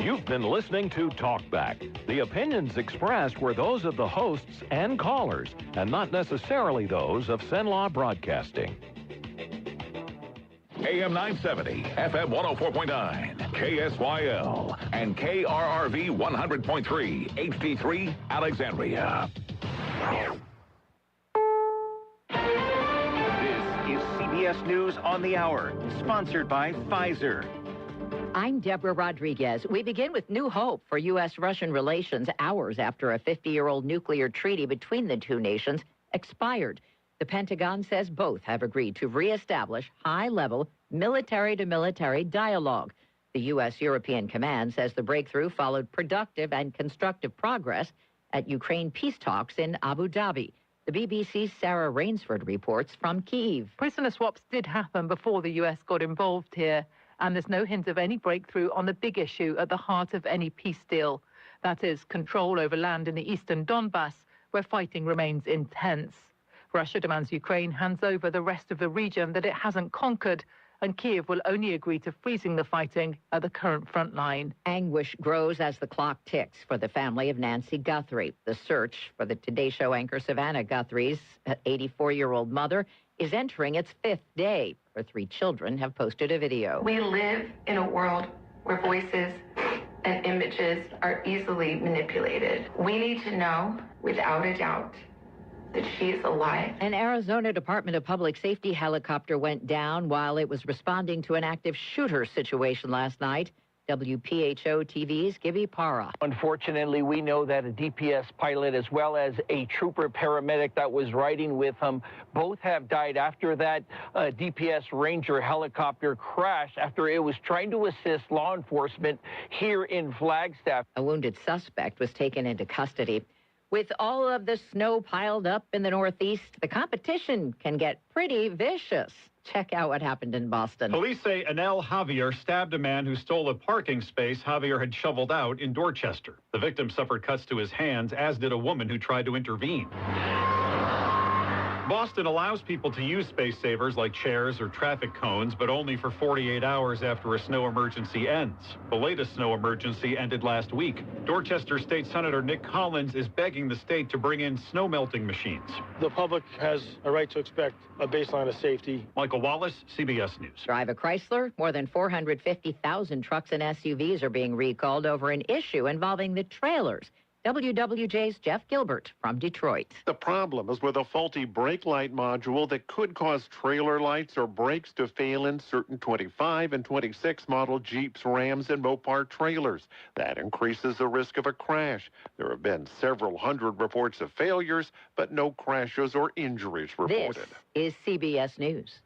You've been listening to Talkback. The opinions expressed were those of the hosts and callers, and not necessarily those of Cenlaw Broadcasting. AM 970, FM 104.9, KSYL, and KRRV 100.3, HD3, Alexandria. This is CBS News on the Hour, sponsored by Pfizer. I'm Deborah Rodriguez. We begin with new hope for U.S.-Russian relations hours after a 50-year-old nuclear treaty between the two nations expired. The Pentagon says both have agreed to reestablish high-level military-to-military dialogue. The U.S.-European Command says the breakthrough followed productive and constructive progress at Ukraine peace talks in Abu Dhabi. The BBC's Sarah Rainsford reports from Kyiv. Prisoner swaps did happen before the U.S. got involved here, and there's no hint of any breakthrough on the big issue at the heart of any peace deal. That is, control over land in the eastern Donbass, where fighting remains intense. Russia demands Ukraine hands over the rest of the region that it hasn't conquered, and Kyiv will only agree to freezing the fighting at the current front line. Anguish grows as the clock ticks for the family of Nancy Guthrie. The search for the Today Show anchor Savannah Guthrie's 84-year-old mother is entering its fifth day. Her three children have posted a video. We live in a world where voices and images are easily manipulated. We need to know, without a doubt, that she is alive. An Arizona Department of Public Safety helicopter went down while it was responding to an active shooter situation last night. WPHO TV's Gibby Para. Unfortunately, we know that a DPS pilot as well as a trooper paramedic that was riding with him both have died after that DPS Ranger helicopter crashed after it was trying to assist law enforcement here in Flagstaff. A wounded suspect was taken into custody. With all of the snow piled up in the Northeast, the competition can get pretty vicious. Check out what happened in Boston. Police say Anel Javier stabbed a man who stole a parking space Javier had shoveled out in Dorchester. The victim suffered cuts to his hands, as did a woman who tried to intervene. Boston allows people to use space savers like chairs or traffic cones, but only for 48 hours after a snow emergency ends. The latest snow emergency ended last week. Dorchester State Senator Nick Collins is begging the state to bring in snow melting machines. The public has a right to expect a baseline of safety. Michael Wallace, CBS News. Drive a Chrysler? More than 450,000 trucks and SUVs are being recalled over an issue involving the trailers. WWJ's Jeff Gilbert from Detroit. The problem is with a faulty brake light module that could cause trailer lights or brakes to fail in certain 25 and 26 model Jeeps, Rams, and Mopar trailers. That increases the risk of a crash. There have been several hundred reports of failures, but no crashes or injuries reported. This is CBS News.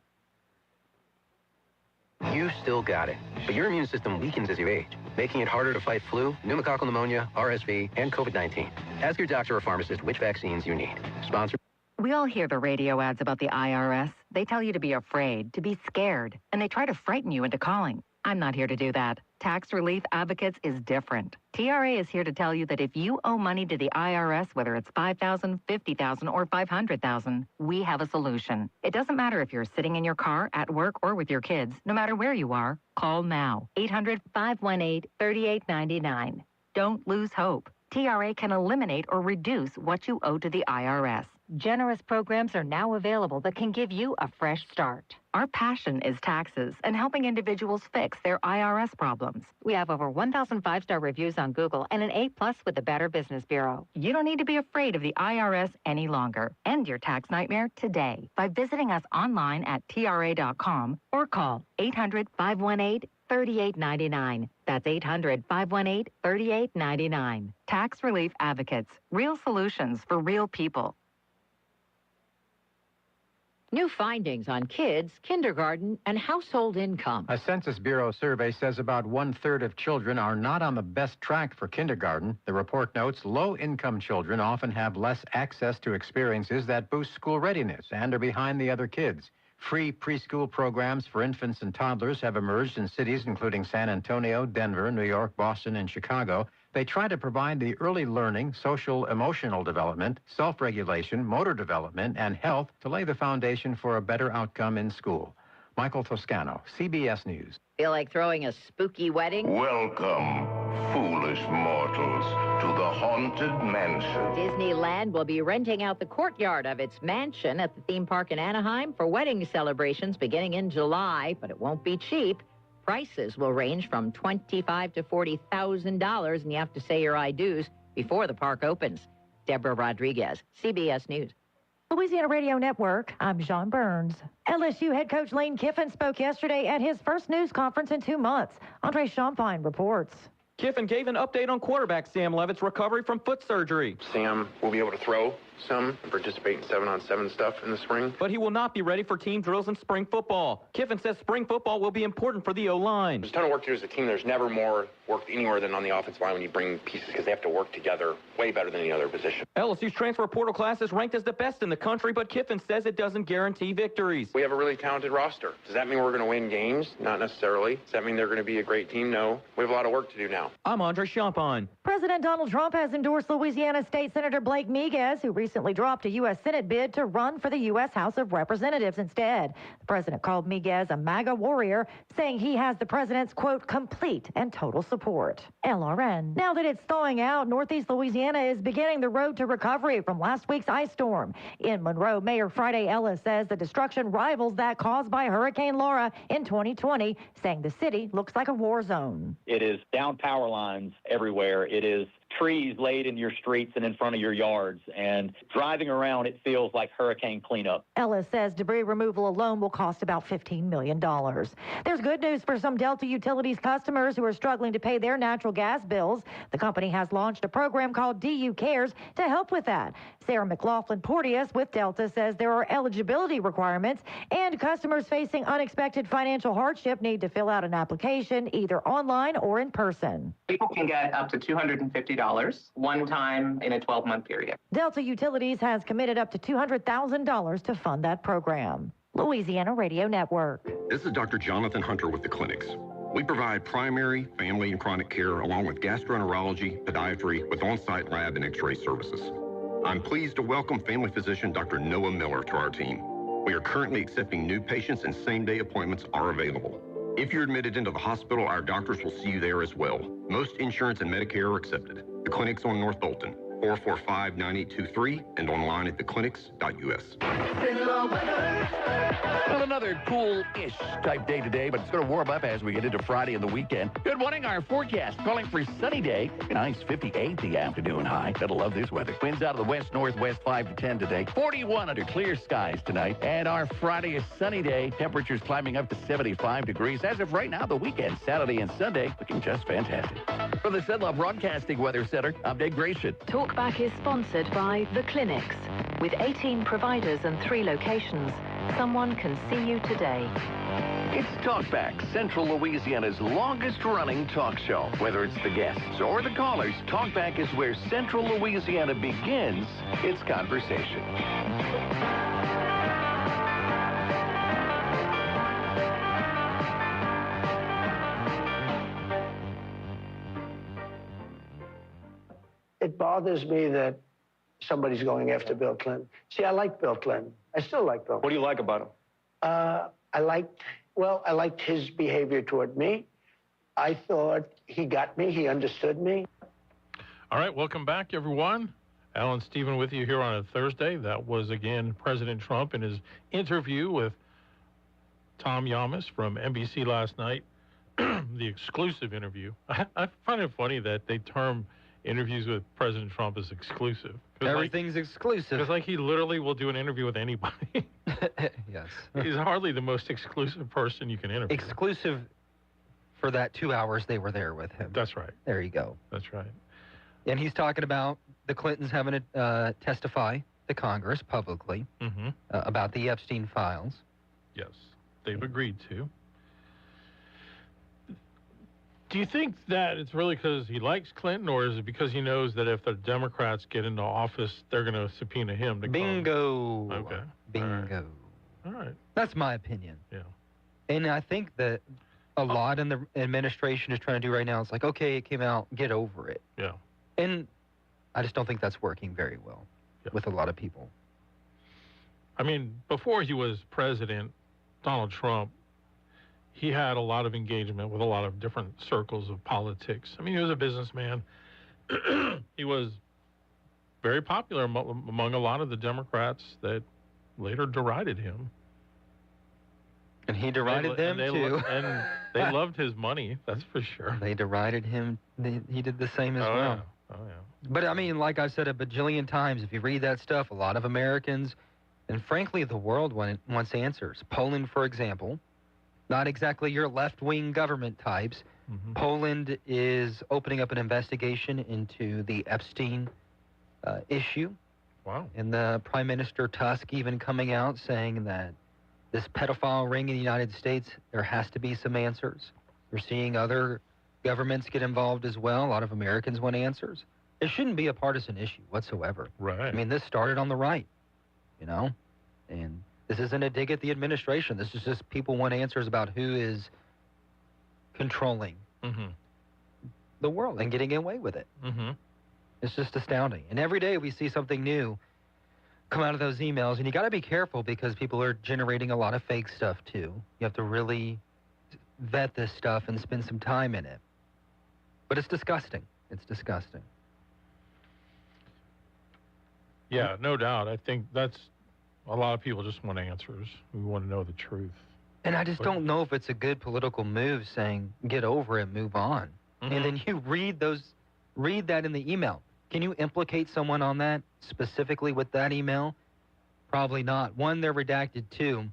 You still got it, but your immune system weakens as you age, making it harder to fight flu, pneumococcal pneumonia, RSV, and COVID-19. Ask your doctor or pharmacist which vaccines you need. Sponsored. We all hear the radio ads about the IRS. They tell you to be afraid, to be scared, and they try to frighten you into calling. I'm not here to do that. Tax Relief Advocates is different. TRA is here to tell you that if you owe money to the IRS, whether it's $5,000, $50,000, or $500,000, we have a solution. It doesn't matter if you're sitting in your car, at work, or with your kids. No matter where you are, call now. 800-518-3899. Don't lose hope. TRA can eliminate or reduce what you owe to the IRS. Generous programs are now available that can give you a fresh start. Our passion is taxes and helping individuals fix their IRS problems. We have over 1,000 5-star reviews on Google and an A+ with the Better Business Bureau. You don't need to be afraid of the IRS any longer. End your tax nightmare today by visiting us online at TRA.com or call 800-518-3899. That's 800-518-3899. Tax Relief Advocates. Real solutions for real people. New findings on kids, kindergarten, and household income. A Census Bureau survey says about 1/3 of children are not on the best track for kindergarten. The report notes low-income children often have less access to experiences that boost school readiness and are behind the other kids. Free preschool programs for infants and toddlers have emerged in cities including San Antonio, Denver, New York, Boston, and Chicago. They try to provide the early learning, social, emotional development, self-regulation, motor development, and health to lay the foundation for a better outcome in school. Michael Toscano, CBS News. Feel like throwing a spooky wedding? Welcome, foolish mortals, to the Haunted Mansion. Disneyland will be renting out the courtyard of its mansion at the theme park in Anaheim for wedding celebrations beginning in July, but it won't be cheap. Prices will range from $25,000 to $40,000, and you have to say your I-dos before the park opens. Deborah Rodriguez, CBS News. Louisiana Radio Network, I'm John Burns. LSU head coach Lane Kiffin spoke yesterday at his first news conference in 2 months. Andre Champagne reports. Kiffin gave an update on quarterback Sam Levitt's recovery from foot surgery. Sam will be able to throw some and participate in 7-on-7 stuff in the spring. But he will not be ready for team drills in spring football. Kiffin says spring football will be important for the O-line. There's a ton of work to do as a team. There's never more work anywhere than on the offensive line when you bring pieces because they have to work together way better than any other position. LSU's transfer portal class is ranked as the best in the country, but Kiffin says it doesn't guarantee victories. We have a really talented roster. Does that mean we're going to win games? Not necessarily. Does that mean they're going to be a great team? No. We have a lot of work to do now. I'm Andre Champagne. President Donald Trump has endorsed Louisiana State Senator Blake Miguez, who recently dropped a U.S. Senate bid to run for the U.S. House of Representatives instead. The president called Miguez a MAGA warrior, saying he has the president's, quote, complete and total support. LRN. Now that it's thawing out, Northeast Louisiana is beginning the road to recovery from last week's ice storm. In Monroe, Mayor Friday Ellis says the destruction rivals that caused by Hurricane Laura in 2020, saying the city looks like a war zone. It is down power lines everywhere. It is trees laid in your streets and in front of your yards, and driving around, it feels like hurricane cleanup. Ellis says debris removal alone will cost about $15 million. There's good news for some Delta Utilities customers who are struggling to pay their natural gas bills. The company has launched a program called DU Cares to help with that. Sarah McLaughlin-Porteous with Delta says there are eligibility requirements, and customers facing unexpected financial hardship need to fill out an application either online or in person. People can get up to $250 one time in a 12-month period. Delta Utilities has committed up to $200,000 to fund that program. Louisiana Radio Network. This is Dr. Jonathan Hunter with the clinics. We provide primary, family, and chronic care along with gastroenterology, podiatry with on-site lab and x-ray services. I'm pleased to welcome family physician Dr. Noah Miller to our team. We are currently accepting new patients and same-day appointments are available. If you're admitted into the hospital, our doctors will see you there as well. Most insurance and Medicare are accepted. The clinic's on North Bolton, 445-9823, and online at theclinics.us. Well, another cool-ish type day today, but it's going to warm up as we get into Friday and the weekend. Good morning, our forecast calling for sunny day. Nice 58 the afternoon high. Gotta love this weather. Winds out of the west-northwest 5 to 10 today. 41 under clear skies tonight. And our Friday is sunny day. Temperatures climbing up to 75 degrees. As of right now, the weekend, Saturday and Sunday, looking just fantastic. From the Cenla Broadcasting Weather Center, I'm Dave Gratian. Talkback is sponsored by The Clinics. With 18 providers and 3 locations, someone can see you today. It's Talkback, Central Louisiana's longest-running talk show. Whether it's the guests or the callers, Talkback is where Central Louisiana begins its conversation. It bothers me that somebody's going after Bill Clinton. See, I like Bill Clinton. I still like Bill. What do you like about him? I liked his behavior toward me. I thought he got me. He understood me. All right, welcome back, everyone. Alan Stephen with you here on a Thursday. That was, again, President Trump in his interview with Tom Yamas from NBC last night, the exclusive interview. I find it funny that they term interviews with President Trump as exclusive. Everything's exclusive. It's like he literally will do an interview with anybody. Yes. He's hardly the most exclusive person you can interview. Exclusive for that 2 hours they were there with him. That's right. There you go. That's right. And he's talking about the Clintons having to testify to Congress publicly about the Epstein files. Yes, they've agreed to. Do you think that it's really because he likes Clinton, or is it because he knows that if the Democrats get into office, they're going to subpoena him to Bingo. come? Okay. Bingo. All right. That's my opinion. Yeah. And I think that a lot in the administration is trying to do right now is like, okay, it came out, get over it. Yeah. And I just don't think that's working very well with a lot of people. I mean, before he was president, Donald Trump, he had a lot of engagement with a lot of different circles of politics. I mean, he was a businessman. He was very popular among a lot of the Democrats that later derided him. And he derided them, too. And they loved his money, that's for sure. They derided him. He did the same as well. Yeah. Oh, yeah. But, I mean, like I've said a bajillion times, if you read that stuff, a lot of Americans, and frankly, the world wants answers. Poland, for example, not exactly your left-wing government types. Poland is opening up an investigation into the Epstein issue. Wow. And the Prime Minister Tusk even coming out saying that this pedophile ring in the United States, there has to be some answers. We're seeing other governments get involved as well. A lot of Americans want answers. It shouldn't be a partisan issue whatsoever. Right. I mean, this started on the right, you know? And this isn't a dig at the administration. This is just people want answers about who is controlling the world and getting away with it. It's just astounding. And every day we see something new come out of those emails. And you got to be careful because people are generating a lot of fake stuff, too. You have to really vet this stuff and spend some time in it. But it's disgusting. It's disgusting. Yeah, no doubt. I think that's a lot of people just want answers. We want to know the truth. And I just don't know if it's a good political move saying, get over it, move on. And then you read that in the email. Can you implicate someone on that specifically with that email? Probably not. One, they're redacted. Two,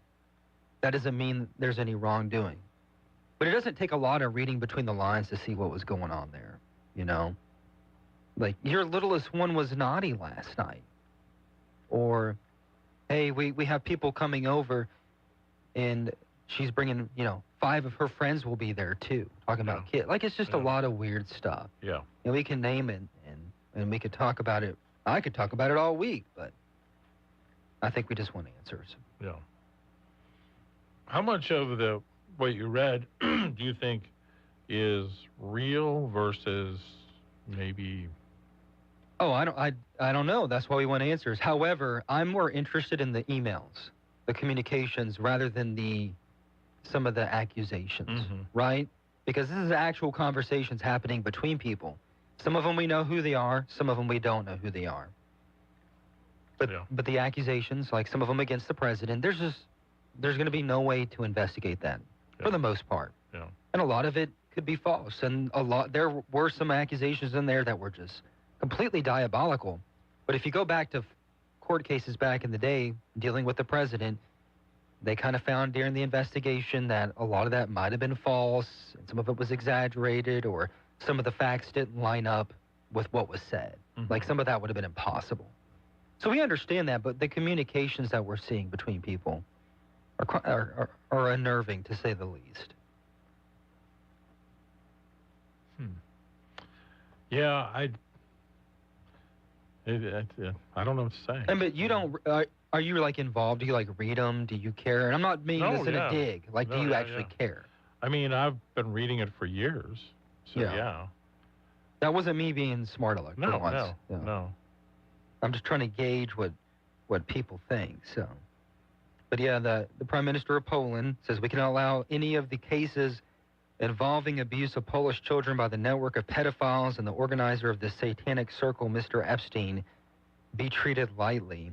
that doesn't mean there's any wrongdoing. But it doesn't take a lot of reading between the lines to see what was going on there, you know? Like, your littlest one was naughty last night. Or, hey, we have people coming over, and she's bringing, 5 of her friends will be there, too, talking about kids. Like, it's just a lot of weird stuff. Yeah. And we can name it, and we could talk about it. I could talk about it all week, but I think we just want answers. Yeah. How much of what you read do you think is real versus maybe... Oh, I don't know. That's why we want answers. However, I'm more interested in the emails, the communications, rather than some of the accusations, right? Because this is actual conversations happening between people. Some of them we know who they are. Some of them we don't know who they are. But the accusations, like some of them against the president, there's going to be no way to investigate that for the most part. Yeah. And a lot of it could be false. And there were some accusations in there that were just completely diabolical. But if you go back to court cases back in the day dealing with the president, they kind of found during the investigation that a lot of that might have been false, and some of it was exaggerated, or some of the facts didn't line up with what was said. Like some of that would have been impossible. So we understand that, but the communications that we're seeing between people, are unnerving, to say the least. Yeah, I don't know what to say. And but you don't. Are you like involved? Do you like read them? Do you care? And I'm not meaning this in a dig. Like, do you actually care? I mean, I've been reading it for years. So yeah. That wasn't me being smart aleck. No. I'm just trying to gauge what people think. So, but yeah, the Prime Minister of Poland says we cannot allow any of the cases involving abuse of Polish children by the network of pedophiles and the organizer of the satanic circle, Mr. Epstein, be treated lightly.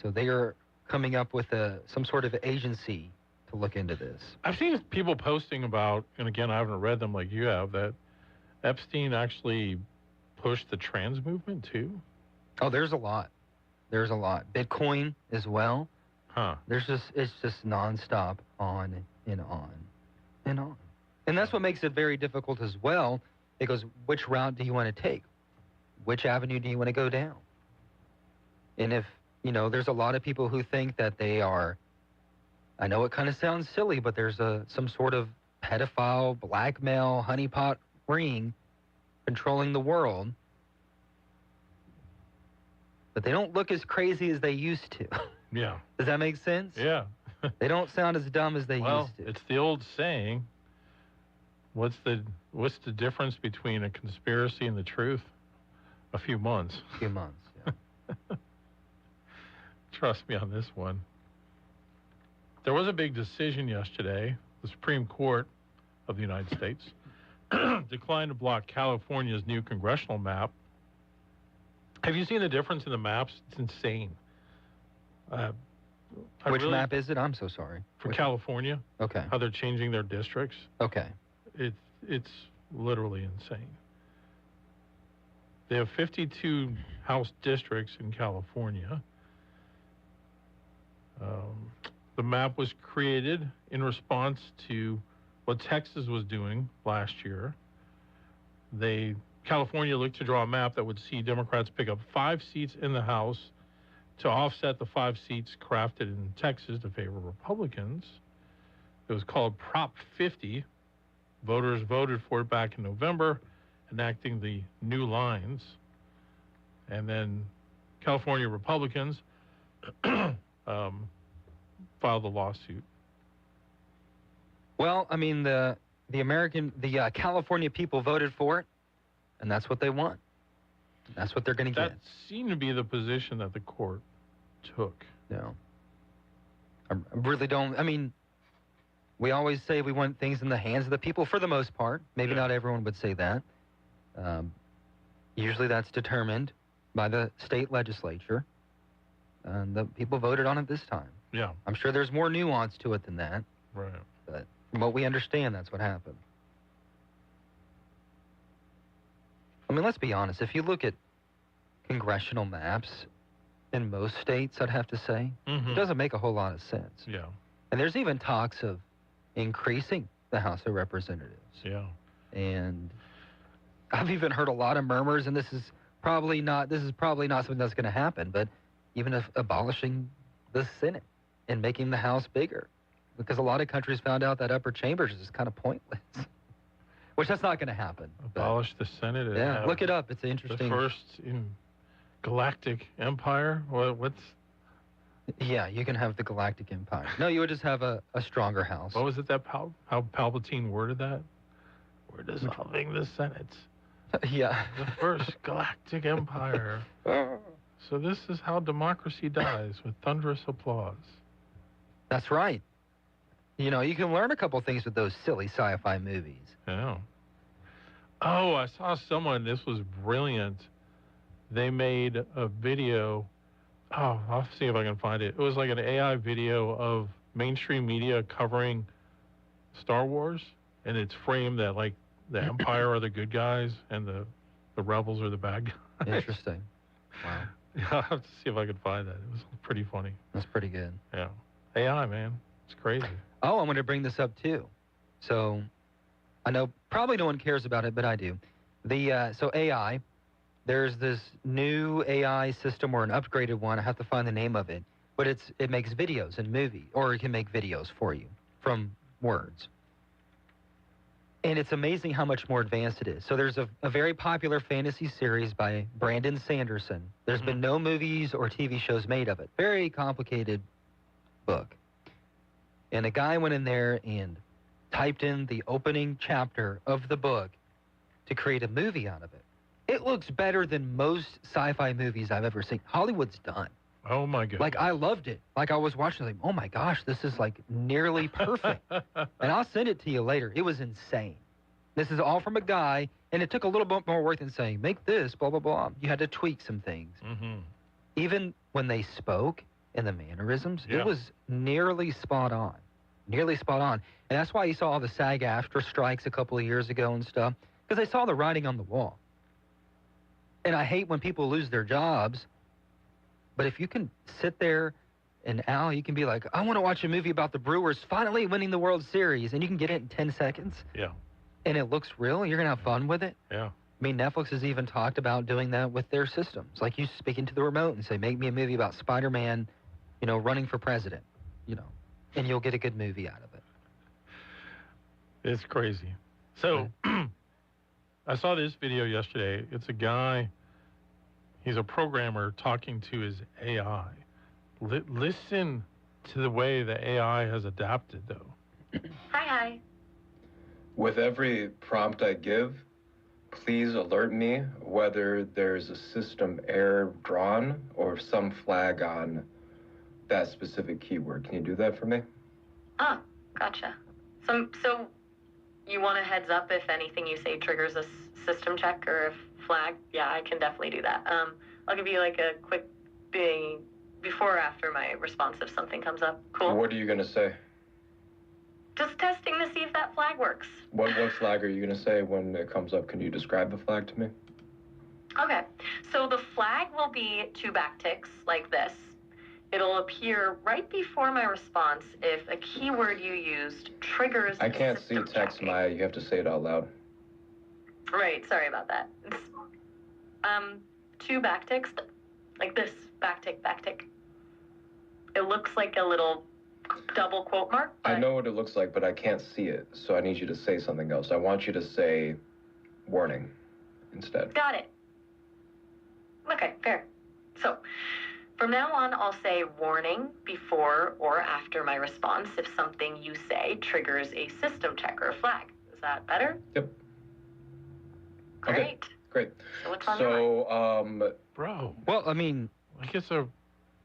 So they are coming up with some sort of agency to look into this. I've seen people posting about, and again, I haven't read them like you have, that Epstein actually pushed the trans movement too. Oh, there's a lot. There's a lot. Bitcoin as well. Huh. It's just nonstop on and on and on. And that's what makes it very difficult as well, because which route do you want to take? Which avenue do you want to go down? And if, there's a lot of people who think that they are, I know it kind of sounds silly, but there's some sort of pedophile, blackmail, honeypot ring controlling the world. But they don't look as crazy as they used to. Yeah. Does that make sense? Yeah. They don't sound as dumb as they used to. It's the old saying, what's the difference between a conspiracy and the truth? A few months. A few months, yeah. Trust me on this one. There was a big decision yesterday. The Supreme Court of the United States declined to block California's new congressional map. Have you seen the difference in the maps? It's insane. Which map is it? I'm so sorry. For California. Okay. How they're changing their districts. Okay. It's literally insane. They have 52 House districts in California. The map was created in response to what Texas was doing last year. California looked to draw a map that would see Democrats pick up 5 seats in the House to offset the 5 seats crafted in Texas to favor Republicans. It was called Prop 50. Voters voted for it back in November, enacting the new lines. And then California Republicans filed a lawsuit. Well, I mean, the California people voted for it, and that's what they want. That's what they're going to get. That seemed to be the position that the court took. No. I really don't. I mean, we always say we want things in the hands of the people for the most part. Maybe not everyone would say that. Usually that's determined by the state legislature. And the people voted on it this time. Yeah. I'm sure there's more nuance to it than that. Right. But from what we understand, that's what happened. I mean, let's be honest. If you look at congressional maps in most states, I'd have to say, it doesn't make a whole lot of sense. Yeah. And there's even talks of increasing the House of Representatives. Yeah. And I've even heard a lot of murmurs, and this is probably not something that's going to happen, but even if abolishing the Senate and making the House bigger, because a lot of countries found out that upper chambers is kind of pointless. Which that's not going to happen. Abolish the Senate. Yeah, look it up. It's interesting. The first in galactic empire. What's? Yeah, you can have the galactic empire. No, you would just have a stronger house. What was it that how Palpatine worded that? We're dissolving the Senate. Yeah. The first galactic empire. So this is how democracy dies, with thunderous applause. That's right. You know, you can learn a couple things with those silly sci-fi movies. Yeah. Oh, I saw someone, this was brilliant. They made a video. Oh, I'll see if I can find it. It was like an AI video of mainstream media covering Star Wars, and it's framed that, like, the Empire are the good guys and the rebels are the bad guys. Interesting. Wow. Yeah, I'll have to see if I can find that. It was pretty funny. That's pretty good. Yeah. AI, man. It's crazy. Oh, I'm going to bring this up, too. So, I know probably no one cares about it, but I do. So AI, there's this new AI system or an upgraded one. I have to find the name of it, but it makes videos and movies, or it can make videos for you from words. And it's amazing how much more advanced it is. So there's a very popular fantasy series by Brandon Sanderson. There's been no movies or TV shows made of it. Very complicated book. And a guy went in there and typed in the opening chapter of the book to create a movie out of it. It looks better than most sci-fi movies I've ever seen. Hollywood's done. Oh, my God. Like, I loved it. Like, I was watching, like, oh, my gosh, this is, like, nearly perfect. And I'll send it to you later. It was insane. This is all from a guy, and it took a little bit more work than saying, make this, blah, blah, blah. You had to tweak some things. Even when they spoke and the mannerisms, it was nearly spot on. Nearly spot on. And that's why you saw all the SAG-AFTRA strikes a couple of years ago and stuff, because they saw the writing on the wall. And I hate when people lose their jobs, but if you can sit there, and Al, you can be like, I want to watch a movie about the Brewers finally winning the World Series, and you can get it in 10 seconds. Yeah. And it looks real, you're going to have fun with it. Yeah. I mean, Netflix has even talked about doing that with their systems. Like, you speak into the remote and say, make me a movie about Spider-Man, you know, running for president, you know, and you'll get a good movie out of it. It's crazy. So, I saw this video yesterday. It's a guy, he's a programmer talking to his AI. Listen to the way the AI has adapted, though. Hi. With every prompt I give, please alert me whether there's a system error drawn or some flag on that specific keyword. Can you do that for me? Oh, gotcha. So you want a heads up if anything you say triggers a system check or a flag? Yeah, I can definitely do that. I'll give you like a quick before or after my response if something comes up. Cool. What are you going to say? Just testing to see if that flag works. What flag are you going to say when it comes up? Can you describe the flag to me? Okay. So the flag will be 2 backticks like this. It'll appear right before my response if a keyword you used triggers. I can't see text, Maya. You have to say it out loud. Right. Sorry about that. It's, 2 backticks like this. Backtick. It looks like a little double quote mark. I know what it looks like, but I can't see it, so I need you to say something else. I want you to say warning instead. Got it. Okay, fair. So, from now on, I'll say warning before or after my response if something you say triggers a system check or a flag. Is that better? Yep. Great. Okay, great. So what's on your mind? Bro. Well, I mean,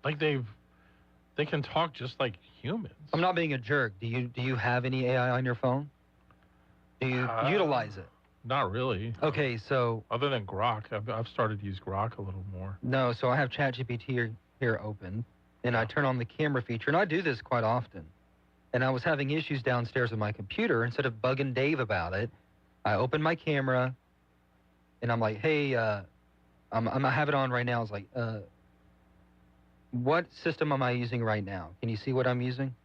like they can talk just like humans. I'm not being a jerk. Do you have any AI on your phone? Do you utilize it? Not really. Okay, so other than Grok, I've started to use Grok a little more. No, so I have ChatGPT here open, and I turn on the camera feature, and I do this quite often. And I was having issues downstairs with my computer. Instead of bugging Dave about it, I open my camera, and I'm like, hey, I have it on right now. I was like, what system am I using right now? Can you see what I'm using?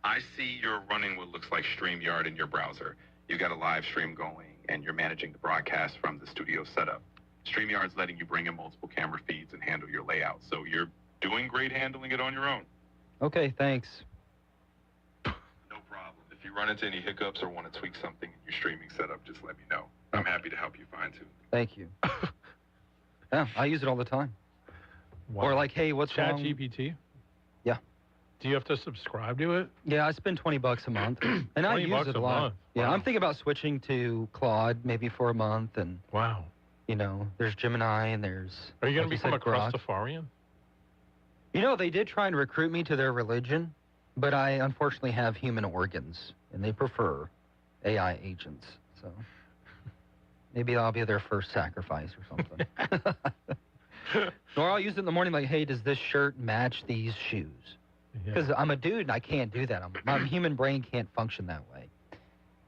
I see you're running what looks like StreamYard in your browser. You got a live stream going, and you're managing the broadcast from the studio setup. StreamYard's letting you bring in multiple camera feeds and handle your layout, so you're doing great handling it on your own. Okay, thanks. No problem. If you run into any hiccups or want to tweak something in your streaming setup, just let me know. I'm happy to help you fine-tune. Thank you. Yeah, I use it all the time. Wow. Or like, hey, what's wrong? ChatGPT? Yeah. Do you have to subscribe to it? Yeah, I spend $20 a month, and I use it a lot. month. Yeah, Wow. I'm thinking about switching to Claude maybe for a month, and wow, you know, there's Gemini and there's. Are you going to like become a said, Grok. Crustafarian? You know, they did try and recruit me to their religion, but I unfortunately have human organs, and they prefer AI agents. So maybe I'll be their first sacrifice or something. Or I'll use it in the morning like, hey, does this shirt match these shoes? Because I'm a dude and I can't do that. My human brain can't function that way.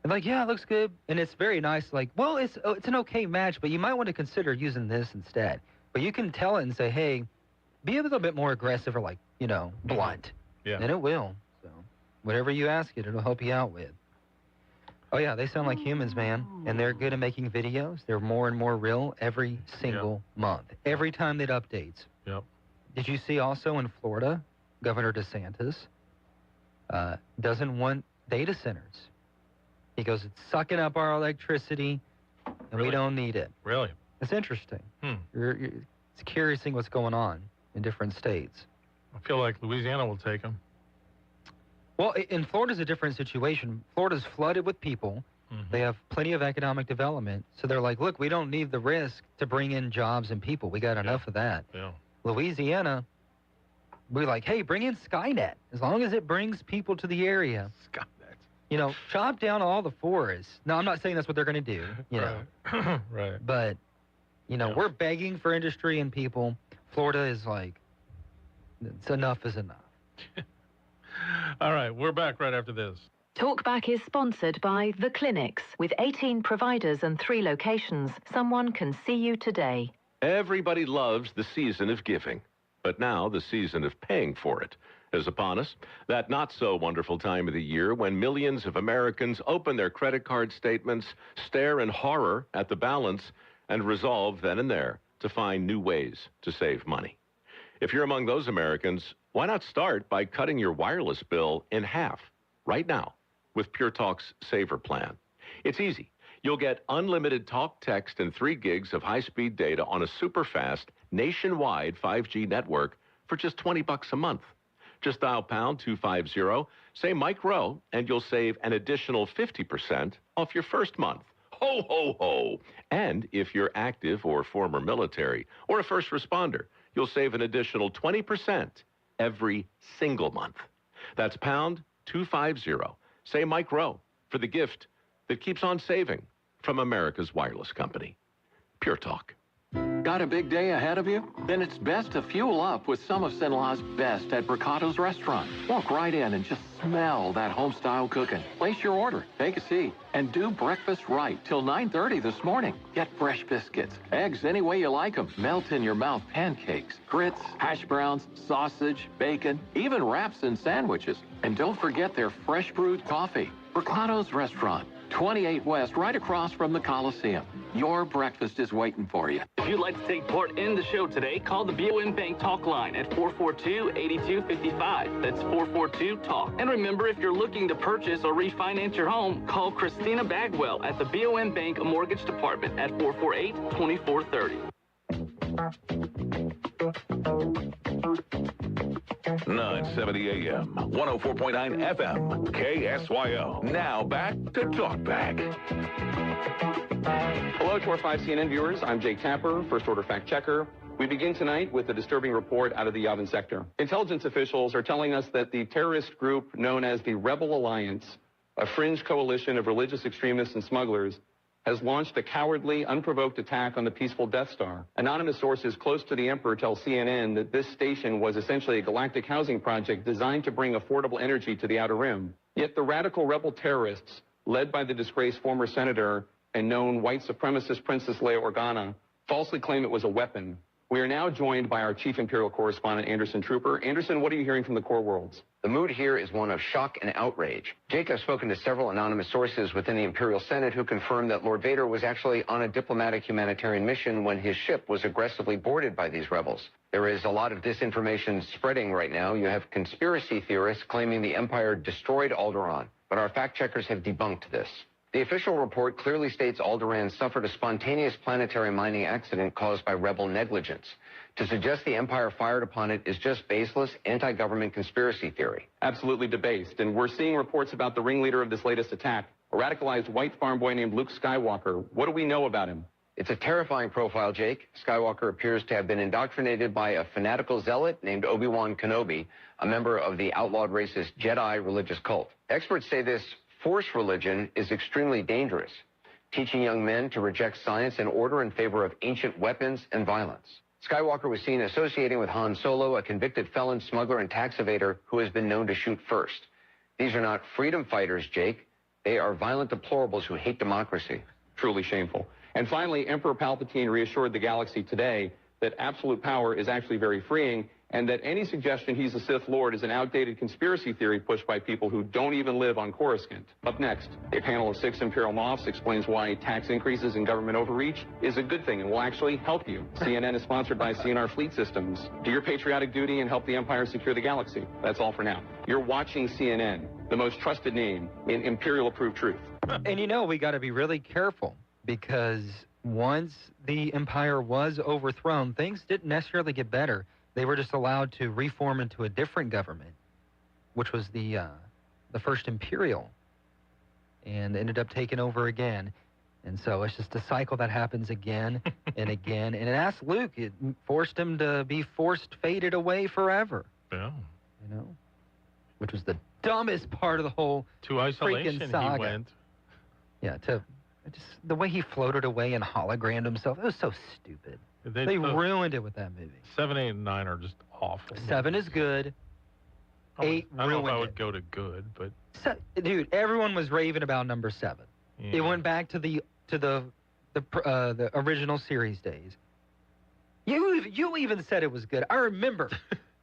And like, yeah, it looks good. And it's very nice. Like, well, it's an okay match, but you might want to consider using this instead. But you can tell it and say, hey, be a little bit more aggressive or like, you know, blunt. Yeah. And it will. So whatever you ask it, it'll help you out with. Oh, yeah, they sound like humans, man. And they're good at making videos. They're more and more real every single month. Every time it updates. Yep. Did you see also in Florida, Governor DeSantis doesn't want data centers. He goes, it's sucking up our electricity, and we don't need it. Really? It's interesting. It's curious seeing what's going on in different states. I feel like Louisiana will take them. Well, in Florida's a different situation. Florida's flooded with people. They have plenty of economic development. So they're like, look, we don't need the risk to bring in jobs and people. We got enough of that. Yeah. Louisiana, we're like, hey, bring in Skynet. As long as it brings people to the area. Skynet. You know, chop down all the forests. No, I'm not saying that's what they're going to do. You know. Right. But, you know, we're begging for industry and people. Florida is like, it's enough is enough. All right, we're back right after this. Talkback is sponsored by The Clinics. With 18 providers and 3 locations, someone can see you today. Everybody loves the season of giving, but now the season of paying for it is upon us. That not-so-wonderful time of the year when millions of Americans open their credit card statements, stare in horror at the balance, and resolve then and there to find new ways to save money. If you're among those Americans, why not start by cutting your wireless bill in half right now with Pure Talk's Saver plan? It's easy. You'll get unlimited talk, text, and 3 gigs of high-speed data on a super-fast, nationwide 5G network for just $20 a month. Just dial pound 250, say Mike Rowe, and you'll save an additional 50% off your first month. Ho, ho, ho. And if you're active or former military or a first responder, you'll save an additional 20% every single month. That's pound 250. Say Mike Rowe for the gift that keeps on saving from America's wireless company. Pure Talk. Got a big day ahead of you? Then it's best to fuel up with some of Cenla's best at Bricato's restaurant. Walk right in and just smell that home-style cooking. Place your order, take a seat, and do breakfast right till 9:30 this morning. Get fresh biscuits, eggs any way you like them, melt-in-your-mouth pancakes, grits, hash browns, sausage, bacon, even wraps and sandwiches. And don't forget their fresh brewed coffee. Bricato's Restaurant, 28 West, right across from the Coliseum. Your breakfast is waiting for you. If you'd like to take part in the show today, call the BOM Bank Talk line at 442-8255. That's 442-TALK. And remember, if you're looking to purchase or refinance your home, call Christina Bagwell at the BOM Bank Mortgage Department at 448-2430. 970 AM, 104.9 FM, KSYO. Now back to Talkback. Hello to our 5 CNN viewers. I'm Jake Tapper, First Order Fact Checker. We begin tonight with a disturbing report out of the Yavin sector. Intelligence officials are telling us that the terrorist group known as the Rebel Alliance, a fringe coalition of religious extremists and smugglers, has launched a cowardly, unprovoked attack on the peaceful Death Star. Anonymous sources close to the Emperor tell CNN that this station was essentially a galactic housing project designed to bring affordable energy to the Outer Rim. Yet the radical rebel terrorists, led by the disgraced former senator and known white supremacist Princess Leia Organa, falsely claim it was a weapon. We are now joined by our chief imperial correspondent, Anderson Trooper. Anderson, what are you hearing from the core worlds? The mood here is one of shock and outrage. Jake, I've spoken to several anonymous sources within the Imperial Senate who confirmed that Lord Vader was actually on a diplomatic humanitarian mission when his ship was aggressively boarded by these rebels. There is a lot of disinformation spreading right now. You have conspiracy theorists claiming the Empire destroyed Alderaan, but our fact checkers have debunked this. The official report clearly states Alderaan suffered a spontaneous planetary mining accident caused by rebel negligence. To suggest the Empire fired upon it is just baseless anti-government conspiracy theory. Absolutely debased. And we're seeing reports about the ringleader of this latest attack, a radicalized white farm boy named Luke Skywalker. What do we know about him? It's a terrifying profile, Jake. Skywalker appears to have been indoctrinated by a fanatical zealot named Obi-Wan Kenobi, a member of the outlawed racist Jedi religious cult. Experts say this Force religion is extremely dangerous, teaching young men to reject science and order in favor of ancient weapons and violence. Skywalker was seen associating with Han Solo, a convicted felon, smuggler, and tax evader who has been known to shoot first. These are not freedom fighters, Jake. They are violent deplorables who hate democracy. Truly shameful. And finally, Emperor Palpatine reassured the galaxy today that absolute power is actually very freeing, and that any suggestion he's a Sith Lord is an outdated conspiracy theory pushed by people who don't even live on Coruscant. Up next, a panel of 6 Imperial Moffs explains why tax increases and government overreach is a good thing and will actually help you. CNN is sponsored by CNR Fleet Systems. Do your patriotic duty and help the Empire secure the galaxy. That's all for now. You're watching CNN, the most trusted name in Imperial-approved truth. And you know, we got to be really careful, because once the Empire was overthrown, things didn't necessarily get better. They were just allowed to reform into a different government, which was the first Imperial, and ended up taking over again. And so it's just a cycle that happens again and again. And it asked Luke, it forced him to be faded away forever. Yeah. You know, which was the dumbest part of the whole to isolation freaking saga. He went. Yeah, just the way he floated away and hologrammed himself. It was so stupid. They ruined it with that movie. 7, 8, and 9 are just awful. 7 is good. 8 I don't know if I ruined would go to good, but dude, everyone was raving about number 7. Yeah. It went back to the original series days. You even said it was good. I remember.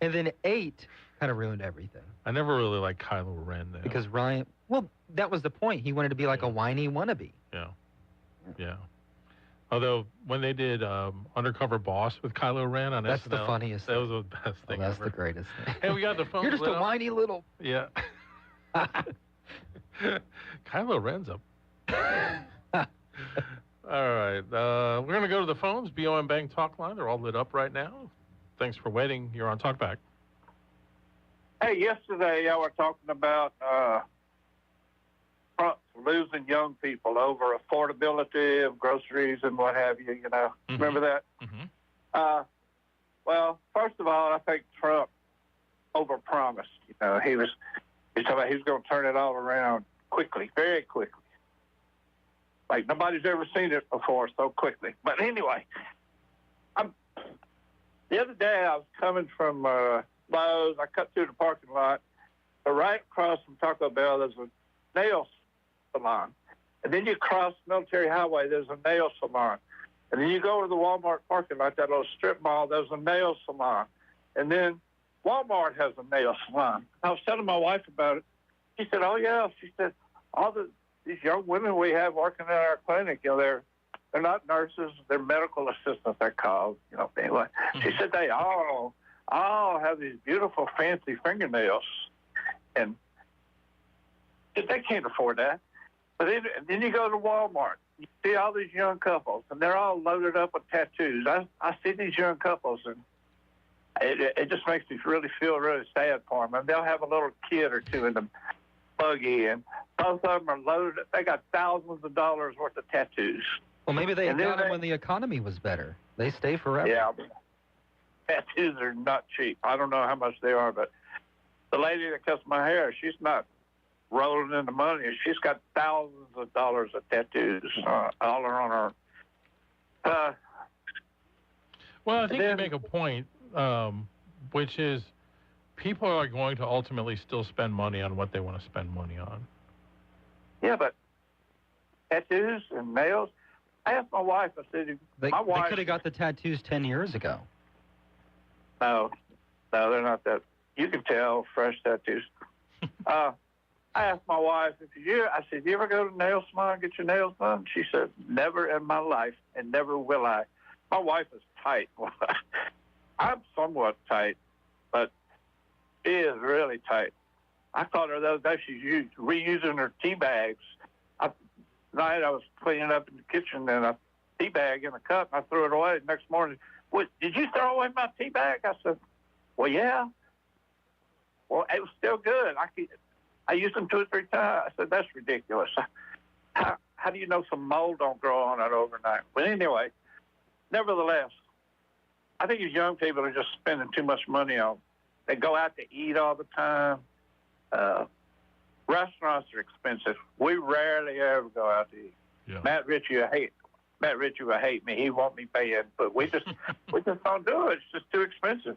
And then 8 kind of ruined everything. I never really liked Kylo Ren, though. Because Ryan, well, that was the point. He wanted to be like a whiny wannabe. Yeah. Although, when they did Undercover Boss with Kylo Ren on That's SNL, the funniest that was the best thing that's ever. the greatest thing. Hey, we got the phone. You're just a whiny little... Yeah. Kylo Ren's up. All right. We're going to go to the phones. BOM Bank Talk Line. They're all lit up right now. Thanks for waiting. You're on Talkback. Hey, yesterday y'all were talking about Trump losing young people over affordability of groceries and what have you, you know. Mm-hmm. Remember that? Mm-hmm. Well, first of all, I think Trump overpromised. You know, he was talking about he was going to turn it all around quickly, very quickly. Like nobody's ever seen it before so quickly. But anyway, the other day I was coming from Lowe's. I cut through the parking lot. Right across from Taco Bell, there's a nail salon. And then you cross Military Highway, there's a nail salon. And then you go to the Walmart parking lot, that little strip mall, there's a nail salon. And then Walmart has a nail salon. I was telling my wife about it. She said, oh, yeah. She said, these young women we have working in our clinic, you know, they're not nurses, they're medical assistants, they're called, you know. Anyway, she said they all have these beautiful, fancy fingernails. And they can't afford that. But then you go to Walmart, you see all these young couples, and they're all loaded up with tattoos. I see these young couples, and it just makes me really feel really sad for them. And they'll have a little kid or two in the buggy, and both of them are loaded. They got thousands of dollars worth of tattoos. Well, maybe they got them when the economy was better. They stay forever. Yeah, tattoos are not cheap. I don't know how much they are, but the lady that cuts my hair, she's not rolling in the money. She's got thousands of dollars of tattoos all around her. Well, I think you make a point, which is people are going to ultimately still spend money on what they want to spend money on. Yeah, but tattoos and nails. I asked my wife, I said, They could have got the tattoos 10 years ago. No, they're not that. You can tell fresh tattoos. I asked my wife, I said, you ever go to the nail salon and get your nails done? She said, never in my life, and never will I. My wife is tight. I'm somewhat tight, but she is really tight. I caught her the other day. She's reusing her tea bags. Night I was cleaning up in the kitchen, and a tea bag in a cup, and I threw it away. The next morning, what, did you throw away my tea bag? I said, well, yeah. Well, it was still good. I used them 2 or 3 times. I said, that's ridiculous. How do you know some mold don't grow on it overnight? But anyway, nevertheless, I think these young people are just spending too much money on. They go out to eat all the time. Restaurants are expensive. We rarely ever go out to eat. Yeah. Matt Ritchie will hate me. He won't be paying, but we just don't do it. It's just too expensive.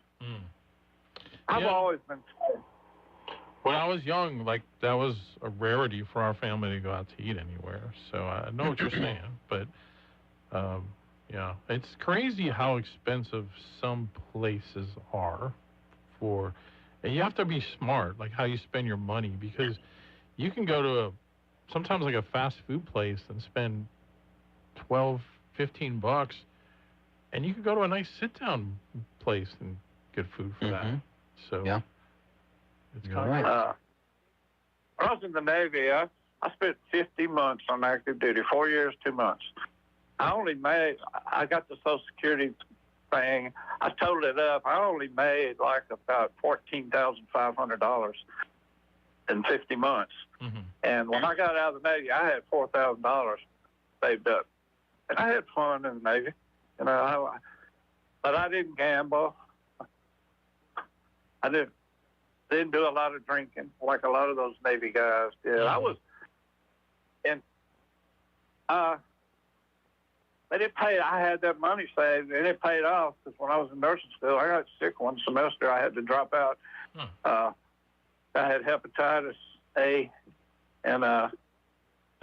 I've always been told. When I was young, like, that was a rarity for our family to go out to eat anywhere. So I know what you're saying, but yeah, it's crazy how expensive some places are. for, and you have to be smart, like how you spend your money, because you can go to sometimes like a fast food place and spend $12, $15, and you can go to a nice sit-down place and get food for that. So yeah, it's kind of when I was in the Navy, I spent 50 months on active duty, 4 years, 2 months. I got the Social Security thing. I totaled it up. I only made like about $14,500 in 50 months. And when I got out of the Navy, I had $4,000 saved up. And I had fun in the Navy, you know. But I didn't gamble. I didn't do a lot of drinking like a lot of those Navy guys did. I was, and they didn't pay. I had that money saved, and it paid off because when I was in nursing school, I got sick one semester. I had to drop out. I had hepatitis A, and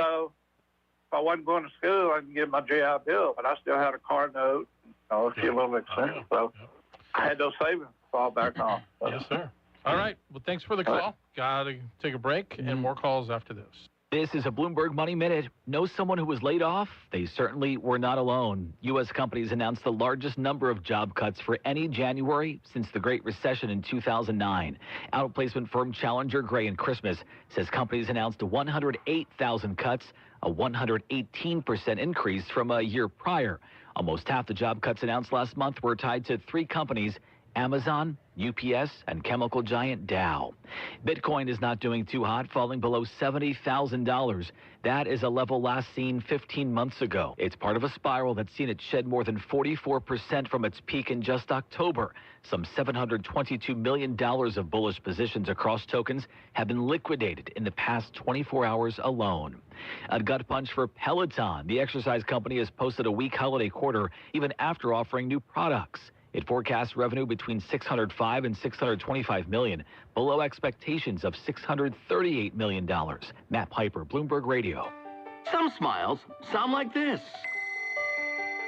so if I wasn't going to school, I didn't get my GI Bill, but I still had a car note, a few little expenses. So I had those savings to fall back on. Yes, sir. All right. Well, thanks for the call. Got to take a break, and more calls after this. This is a Bloomberg Money Minute. Know someone who was laid off? They certainly were not alone. U.S. companies announced the largest number of job cuts for any January since the Great Recession in 2009. Outplacement firm Challenger Gray and Christmas says companies announced 108,000 cuts, a 118% increase from a year prior. Almost half the job cuts announced last month were tied to three companies: Amazon, UPS, and chemical giant Dow. Bitcoin is not doing too hot, falling below $70,000. That is a level last seen 15 months ago. It's part of a spiral that's seen it shed more than 44% from its peak in just October. Some $722 million of bullish positions across tokens have been liquidated in the past 24 hours alone. A gut punch for Peloton. The exercise company has posted a weak holiday quarter even after offering new products. It forecasts revenue between $605 and $625 million, below expectations of $638 million. Matt Piper, Bloomberg Radio. Some smiles sound like this,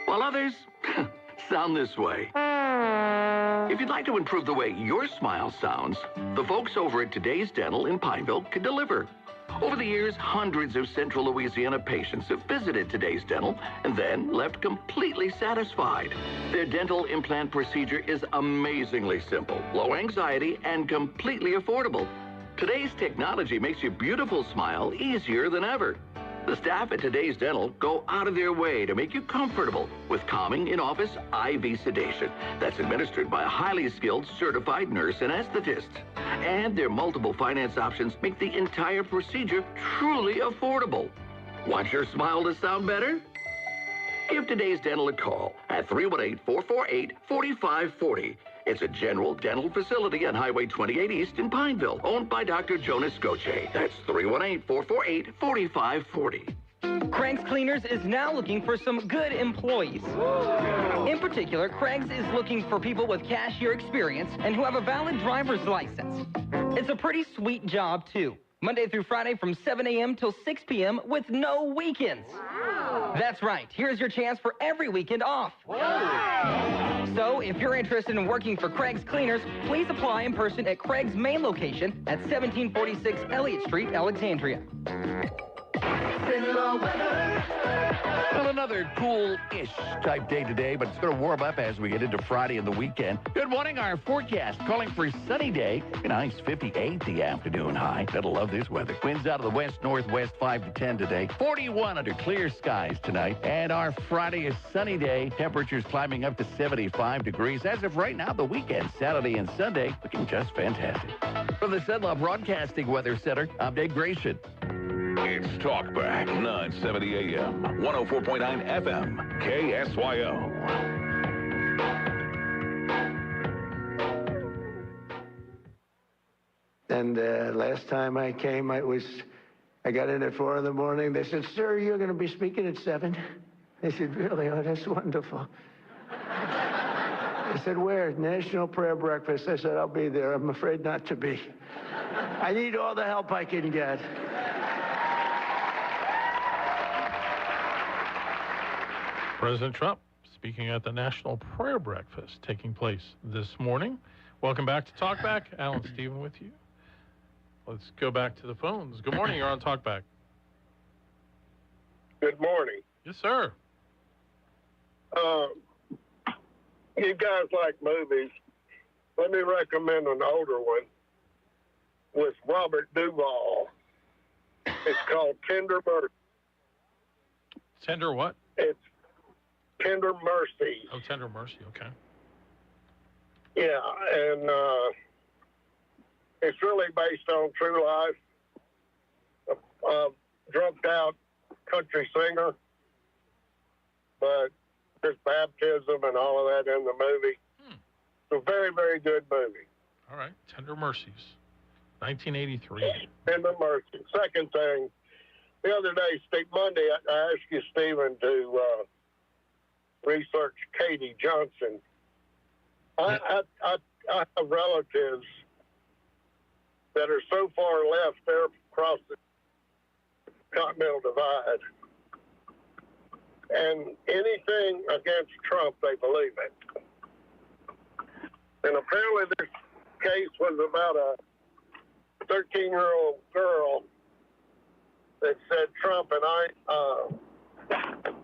while others sound this way. If you'd like to improve the way your smile sounds, the folks over at Today's Dental in Pineville can deliver. Over the years, hundreds of Central Louisiana patients have visited Today's Dental and then left completely satisfied. Their dental implant procedure is amazingly simple, low anxiety, and completely affordable. Today's technology makes your beautiful smile easier than ever. The staff at Today's Dental go out of their way to make you comfortable with calming in-office IV sedation that's administered by a highly skilled certified nurse anesthetist. And their multiple finance options make the entire procedure truly affordable. Want your smile to sound better? Give Today's Dental a call at 318-448-4540. It's a general dental facility on Highway 28 East in Pineville, owned by Dr. Jonas Goche. That's 318-448-4540. Craig's Cleaners is now looking for some good employees. In particular, Craig's is looking for people with cashier experience and who have a valid driver's license. It's a pretty sweet job, too. Monday through Friday from 7 a.m. till 6 p.m. with no weekends. Wow. That's right. Here's your chance for every weekend off. Wow. So if you're interested in working for Craig's Cleaners, please apply in person at Craig's main location at 1746 Elliott Street, Alexandria. Well, another cool-ish type day today, but it's going to warm up as we get into Friday and the weekend. Good morning, our forecast calling for a sunny day. A nice 58 the afternoon high. That'll love this weather. Winds out of the west-northwest 5 to 10 today. 41 under clear skies tonight. And our Friday is sunny day. Temperatures climbing up to 75 degrees. As of right now, the weekend, Saturday and Sunday, looking just fantastic. From the Cenla Broadcasting Weather Center, I'm Dave Grayson. It's Talkback, 970 AM, 104.9 FM, KSYO. And last time I came, I got in at 4 in the morning. They said, "Sir, you're going to be speaking at 7." I said, "Really? Oh, that's wonderful." I said, "Where?" "National Prayer Breakfast." I said, "I'll be there. I'm afraid not to be. I need all the help I can get." President Trump speaking at the National Prayer Breakfast taking place this morning. Welcome back to Talkback. Alan Stephen with you. Let's go back to the phones. Good morning. You're on Talkback. Good morning. Yes, sir. You guys like movies. Let me recommend an older one with Robert Duvall. It's called Tender Mercy. Tender what? It's Tender Mercy. Oh, Tender Mercy. Okay. Yeah, and it's really based on true life. A drugged out country singer, but there's baptism and all of that in the movie. It's a very, very good movie. All right. Tender Mercies. 1983. Tender Mercy. Second thing, the other day, Monday, I asked you, Stephen, to research Katie Johnson. I have relatives that are so far left there across the Continental Divide. And anything against Trump, they believe it. And apparently this case was about a 13-year-old girl that said Trump and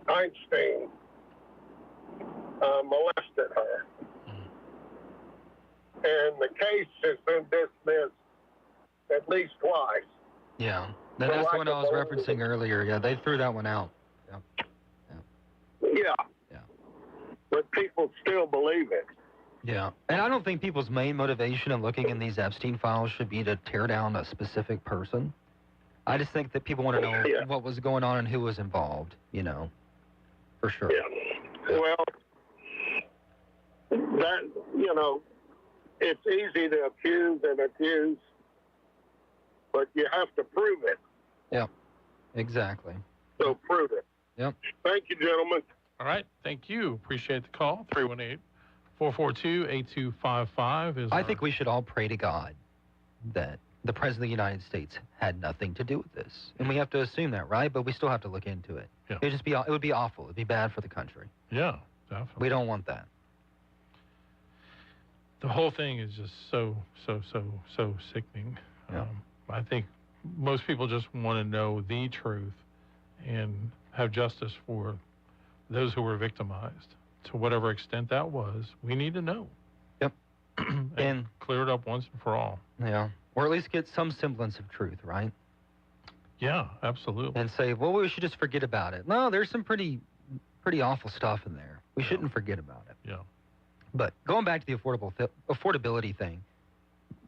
Einstein molested her. And the case has been dismissed at least twice. Yeah. That's what I was referencing earlier. Yeah, they threw that one out. Yeah. But people still believe it. Yeah. And I don't think people's main motivation in looking in these Epstein files should be to tear down a specific person. I just think that people want to know what was going on and who was involved, for sure. Yeah. Well, that, it's easy to accuse, but you have to prove it. Yeah, exactly. So prove it. Yep. Thank you, gentlemen. All right. Thank you. Appreciate the call. 318-442-8255 is I think we should all pray to God that the President of the United States had nothing to do with this. And we have to assume that, right? But we still have to look into it. Yeah. It would be awful. It'd be bad for the country. Yeah, definitely. We don't want that. The whole thing is just so sickening. Yeah. I think most people just want to know the truth and have justice for those who were victimized. To whatever extent that was, we need to know. Yep. and clear it up once and for all. Yeah. Or at least get some semblance of truth, right? Yeah, absolutely. And say, well, we should just forget about it. No, there's some pretty awful stuff in there. We shouldn't forget about it. Yeah. But going back to the affordability thing,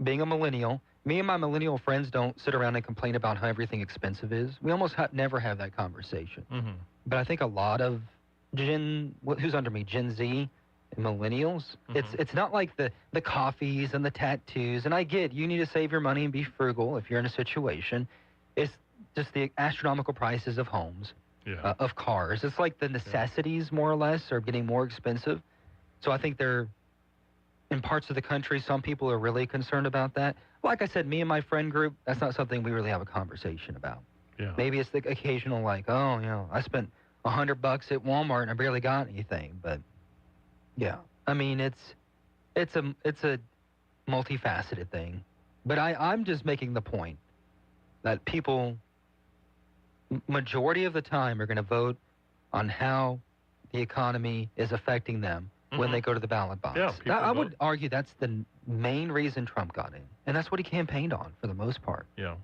being a millennial, me and my millennial friends don't sit around and complain about how everything expensive is. We almost never have that conversation. Mm-hmm. But I think a lot of who's under me, Gen Z and millennials, it's not like the coffees and the tattoos. And I get you need to save your money and be frugal if you're in a situation. It's just the astronomical prices of homes, of cars. It's like the necessities, more or less, are getting more expensive. So I think in parts of the country, some people are really concerned about that. Like I said, me and my friend group, that's not something we really have a conversation about. Yeah. Maybe it's the occasional I spent $100 at Walmart and I barely got anything. But yeah, I mean, it's a multifaceted thing. But I'm just making the point that people, majority of the time, are going to vote on how the economy is affecting them when they go to the ballot box. Yeah, I would argue that's the main reason Trump got in. And that's what he campaigned on for the most part. Yeah.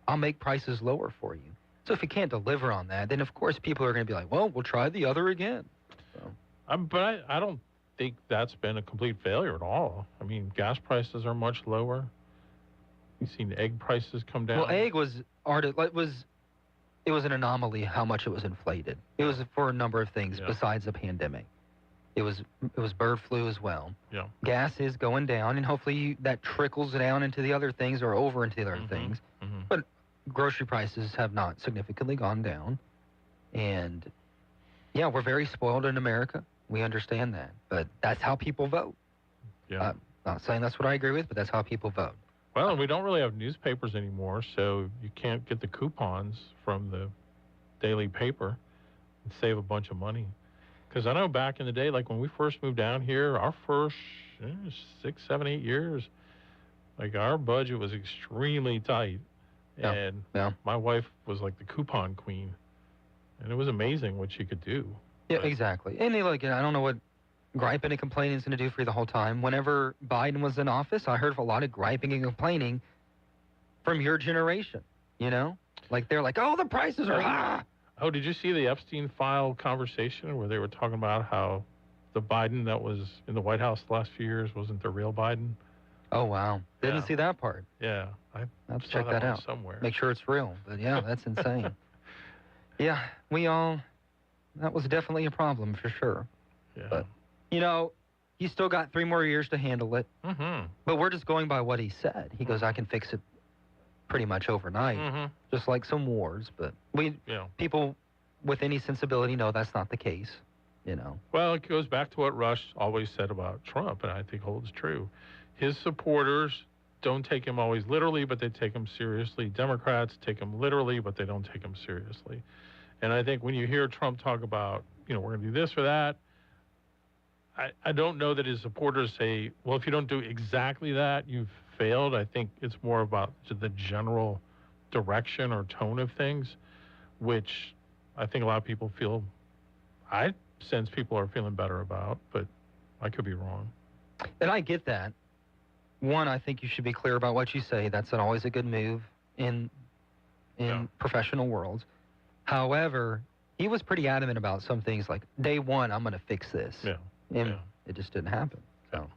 I'll make prices lower for you. So if he can't deliver on that, then of course people are going to be like, well, we'll try the other again. So. But I don't think that's been a complete failure at all. I mean, gas prices are much lower. You've seen egg prices come down. Well, egg was an anomaly how much it was inflated. It was for a number of things besides the pandemic. It was bird flu as well. Yeah. Gas is going down, and hopefully that trickles down into the other things or over into the other things. But grocery prices have not significantly gone down. And, yeah, we're very spoiled in America. We understand that. But that's how people vote. Yeah. Not saying that's what I agree with, but that's how people vote. Well, and we don't really have newspapers anymore, so you can't get the coupons from the daily paper and save a bunch of money. Because I know back in the day, like when we first moved down here, our first 6, 7, 8 years. Like, our budget was extremely tight. Yeah. And Yeah. my wife was like the coupon queen. And it was amazing what she could do. Yeah, exactly. And look, I don't know what griping and complaining is going to do for you the whole time. Whenever Biden was in office, I heard of a lot of griping and complaining from your generation, you know? Like, they're like, oh, the prices are high. Oh, did you see the Epstein file conversation where they were talking about how the Biden that was in the White House the last few years wasn't the real Biden? Oh, wow. Didn't see that part. Yeah. I have to saw check that one out. somewhere. Make sure it's real. But yeah, that's insane. Yeah, that was definitely a problem for sure. Yeah. But, you know, he's still got 3 more years to handle it. Mm-hmm. But we're just going by what he said. He goes, I can fix it pretty much overnight, just like some wars. But people with any sensibility know that's not the case, you know. Well, it goes back to what Rush always said about Trump, and I think holds true. His supporters don't take him always literally, but they take him seriously. Democrats take him literally, but they don't take him seriously. And I think when you hear Trump talk about, we're going to do this or that, I don't know that his supporters say, well, if you don't do exactly that, you've failed. I think it's more about the general direction or tone of things, which I think a lot of people feel, I sense people are feeling better about, but I could be wrong. And I get that. One, I think you should be clear about what you say. That's always a good move in professional worlds. However, he was pretty adamant about some things like, day one, I'm going to fix this. Yeah. And it just didn't happen. So.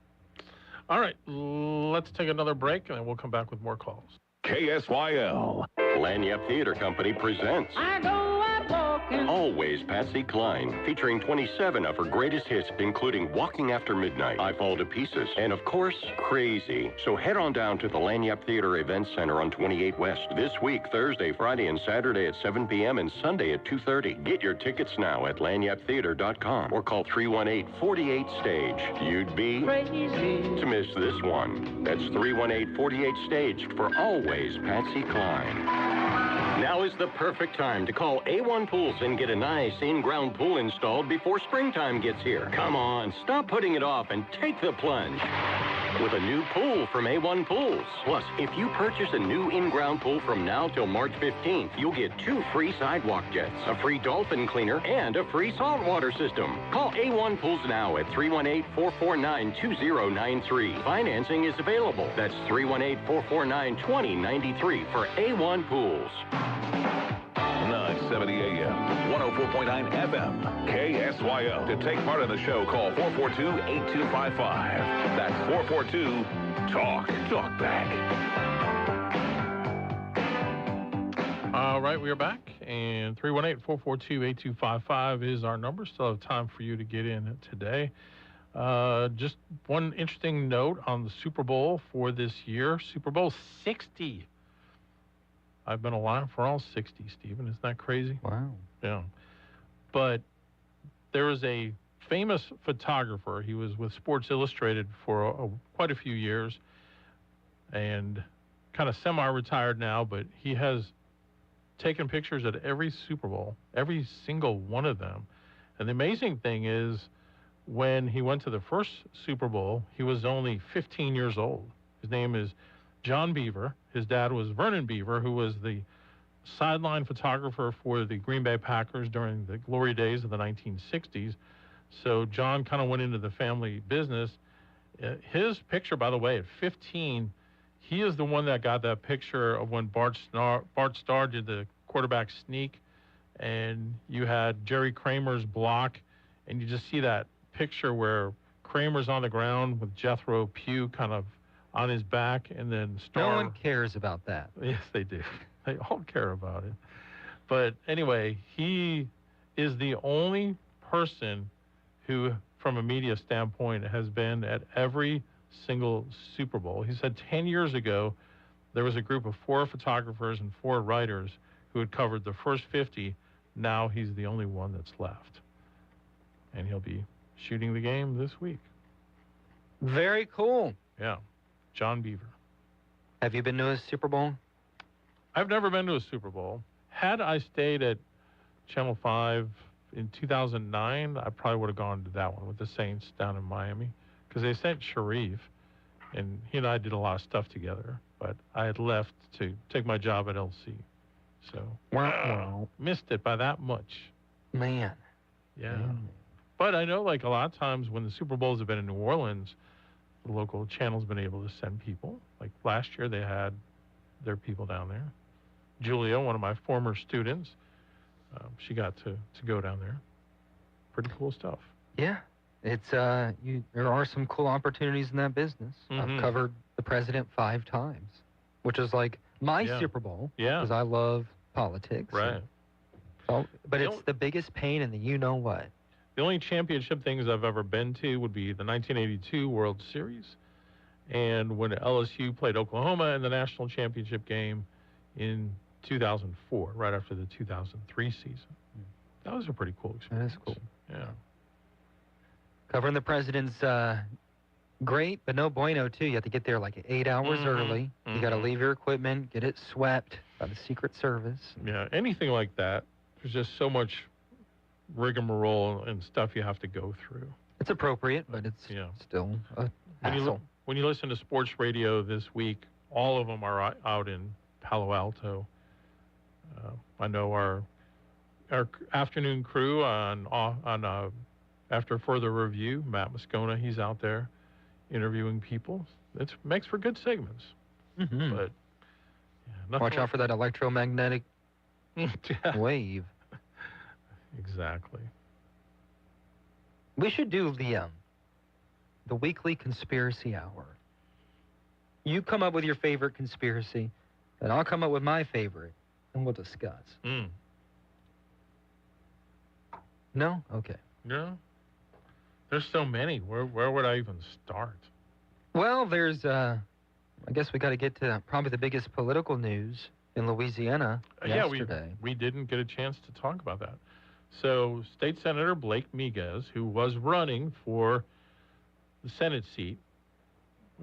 All right, let's take another break, and then we'll come back with more calls. KSYL. Lanyap Theater Company presents I go out walking. Always Patsy Cline, featuring 27 of her greatest hits, including Walking After Midnight, I Fall to Pieces, and of course, Crazy. So head on down to the Lanyap Theater Event Center on 28 West this week, Thursday, Friday, and Saturday at 7 p.m. and Sunday at 2:30. Get your tickets now at lanyaptheater.com or call 318-48-STAGE. You'd be crazy to miss this one. That's 318-48-STAGE for Always Patsy Cline. Now is the perfect time to call A1 Pools and get a nice in-ground pool installed before springtime gets here. Come on, stop putting it off and take the plunge with a new pool from A1 Pools. Plus, if you purchase a new in-ground pool from now till March 15th, you'll get 2 free sidewalk jets, a free dolphin cleaner, and a free saltwater system. Call A1 Pools now at 318-449-2093. Financing is available. That's 318-449-2093 for A1 Pools. 970 AM, 104.9 FM, KSYL. To take part in the show, call 442-8255. That's 442-TALK. Talk back. All right, we are back, and 318-442-8255 is our number. Still have time for you to get in today. Just one interesting note on the Super Bowl for this year, Super Bowl 60. I've been alive for all 60, Stephen. Isn't that crazy? Wow. Yeah. But there was a famous photographer. He was with Sports Illustrated for quite a few years and kind of semi-retired now, but he has taken pictures at every Super Bowl, every single one of them. And the amazing thing is when he went to the first Super Bowl, he was only 15 years old. His name is John Beaver. His dad was Vernon Beaver, who was the sideline photographer for the Green Bay Packers during the glory days of the 1960s. So John kind of went into the family business. His picture, by the way, at 15, he is the one that got that picture of when Bart Starr did the quarterback sneak, and you had Jerry Kramer's block, and you just see that picture where Kramer's on the ground with Jethro Pugh kind of on his back, and then Starr. No one cares about that. Yes, they do. They all care about it. But anyway, he is the only person who, from a media standpoint, has been at every single Super Bowl. He said 10 years ago, there was a group of 4 photographers and 4 writers who had covered the first 50. Now he's the only one that's left. And he'll be shooting the game this week. Very cool. Yeah. John Beaver. Have you been to a Super Bowl? I've never been to a Super Bowl. Had I stayed at Channel 5 in 2009, I probably would have gone to that one with the Saints down in Miami. because they sent Sharif, and he and I did a lot of stuff together. But I had left to take my job at LC, so missed it by that much. Man. Yeah. But I know, like, a lot of times when the Super Bowls have been in New Orleans, the local channel's been able to send people. Like last year, they had their people down there. Julia, one of my former students, she got to go down there. Pretty cool stuff. Yeah. It's there are some cool opportunities in that business. I've covered the president 5 times, which is like my Super Bowl. Yeah. Because I love politics. Right. But it's the biggest pain in the you-know-what. The only championship things I've ever been to would be the 1982 World Series and when LSU played Oklahoma in the national championship game in 2004, right after the 2003 season. That was a pretty cool experience. That is cool. Yeah. Covering the president's great, but no bueno, too. You have to get there like 8 hours early. You got to leave your equipment, get it swept by the Secret Service. Yeah, anything like that. There's just so much rigmarole and stuff you have to go through. It's appropriate, but it's still a hassle. When you listen to sports radio this week, all of them are out in Palo Alto. I know our afternoon crew on After Further Review, Matt Moscona, he's out there interviewing people. It makes for good segments. But watch out for that electromagnetic wave. Exactly. We should do the weekly conspiracy hour. You come up with your favorite conspiracy, and I'll come up with my favorite, and we'll discuss. No? Okay. No. There's so many. Where would I even start? Well, there's, I guess we got to get to probably the biggest political news in Louisiana yesterday. We didn't get a chance to talk about that. So, State Senator Blake Miguez, who was running for the Senate seat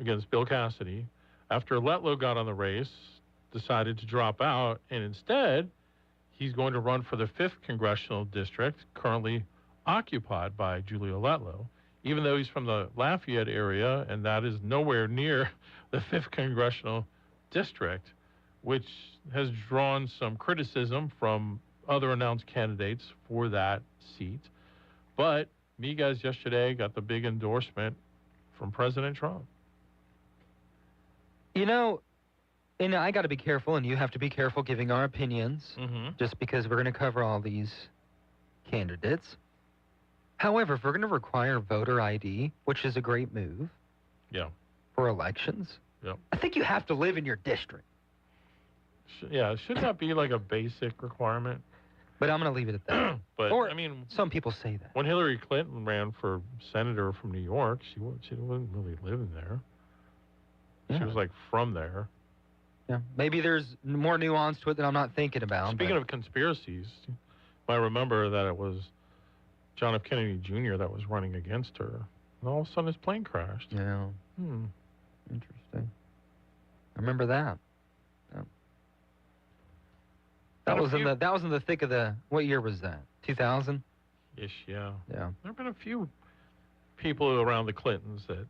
against Bill Cassidy, after Letlow got on the race, decided to drop out, and instead, he's going to run for the 5th Congressional District, currently occupied by Julia Letlow, even though he's from the Lafayette area, and that is nowhere near the 5th Congressional District, which has drawn some criticism from other announced candidates for that seat. But Miguez yesterday got the big endorsement from President Trump. You know, and I got to be careful, and you have to be careful giving our opinions, just because we're going to cover all these candidates. However, if we're going to require voter ID, which is a great move for elections, I think you have to live in your district. Should that be like a basic requirement? But I'm going to leave it at that. But, or, I mean, some people say that. When Hillary Clinton ran for senator from New York, she wasn't really living there. She was like from there. Yeah, maybe there's more nuance to it that I'm not thinking about. Speaking of conspiracies, I remember that it was John F. Kennedy Jr. that was running against her. And all of a sudden his plane crashed. Yeah. Interesting. I remember that. Yeah. That was in the thick of the, what year was that? 2000? Ish, yeah. Yeah. There have been a few people around the Clintons that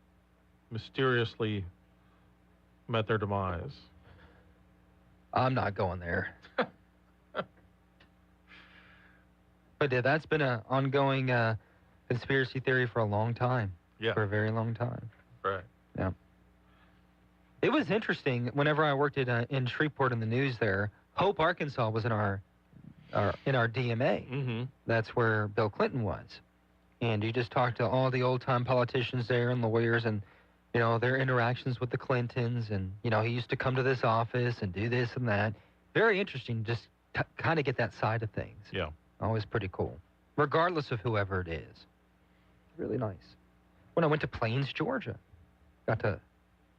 mysteriously met their demise. I'm not going there. But yeah, that's been an ongoing conspiracy theory for a long time. Yeah. For a very long time. Right. Yeah. It was interesting. Whenever I worked at in Shreveport in the news there, Hope, Arkansas was in our DMA. That's where Bill Clinton was. And you just talked to all the old-time politicians there and lawyers and, you know, their interactions with the Clintons. And, you know, he used to come to this office and do this and that. Very interesting, just kind of get that side of things. Yeah. Always pretty cool, regardless of whoever it is. Really nice. When I went to Plains, Georgia, got to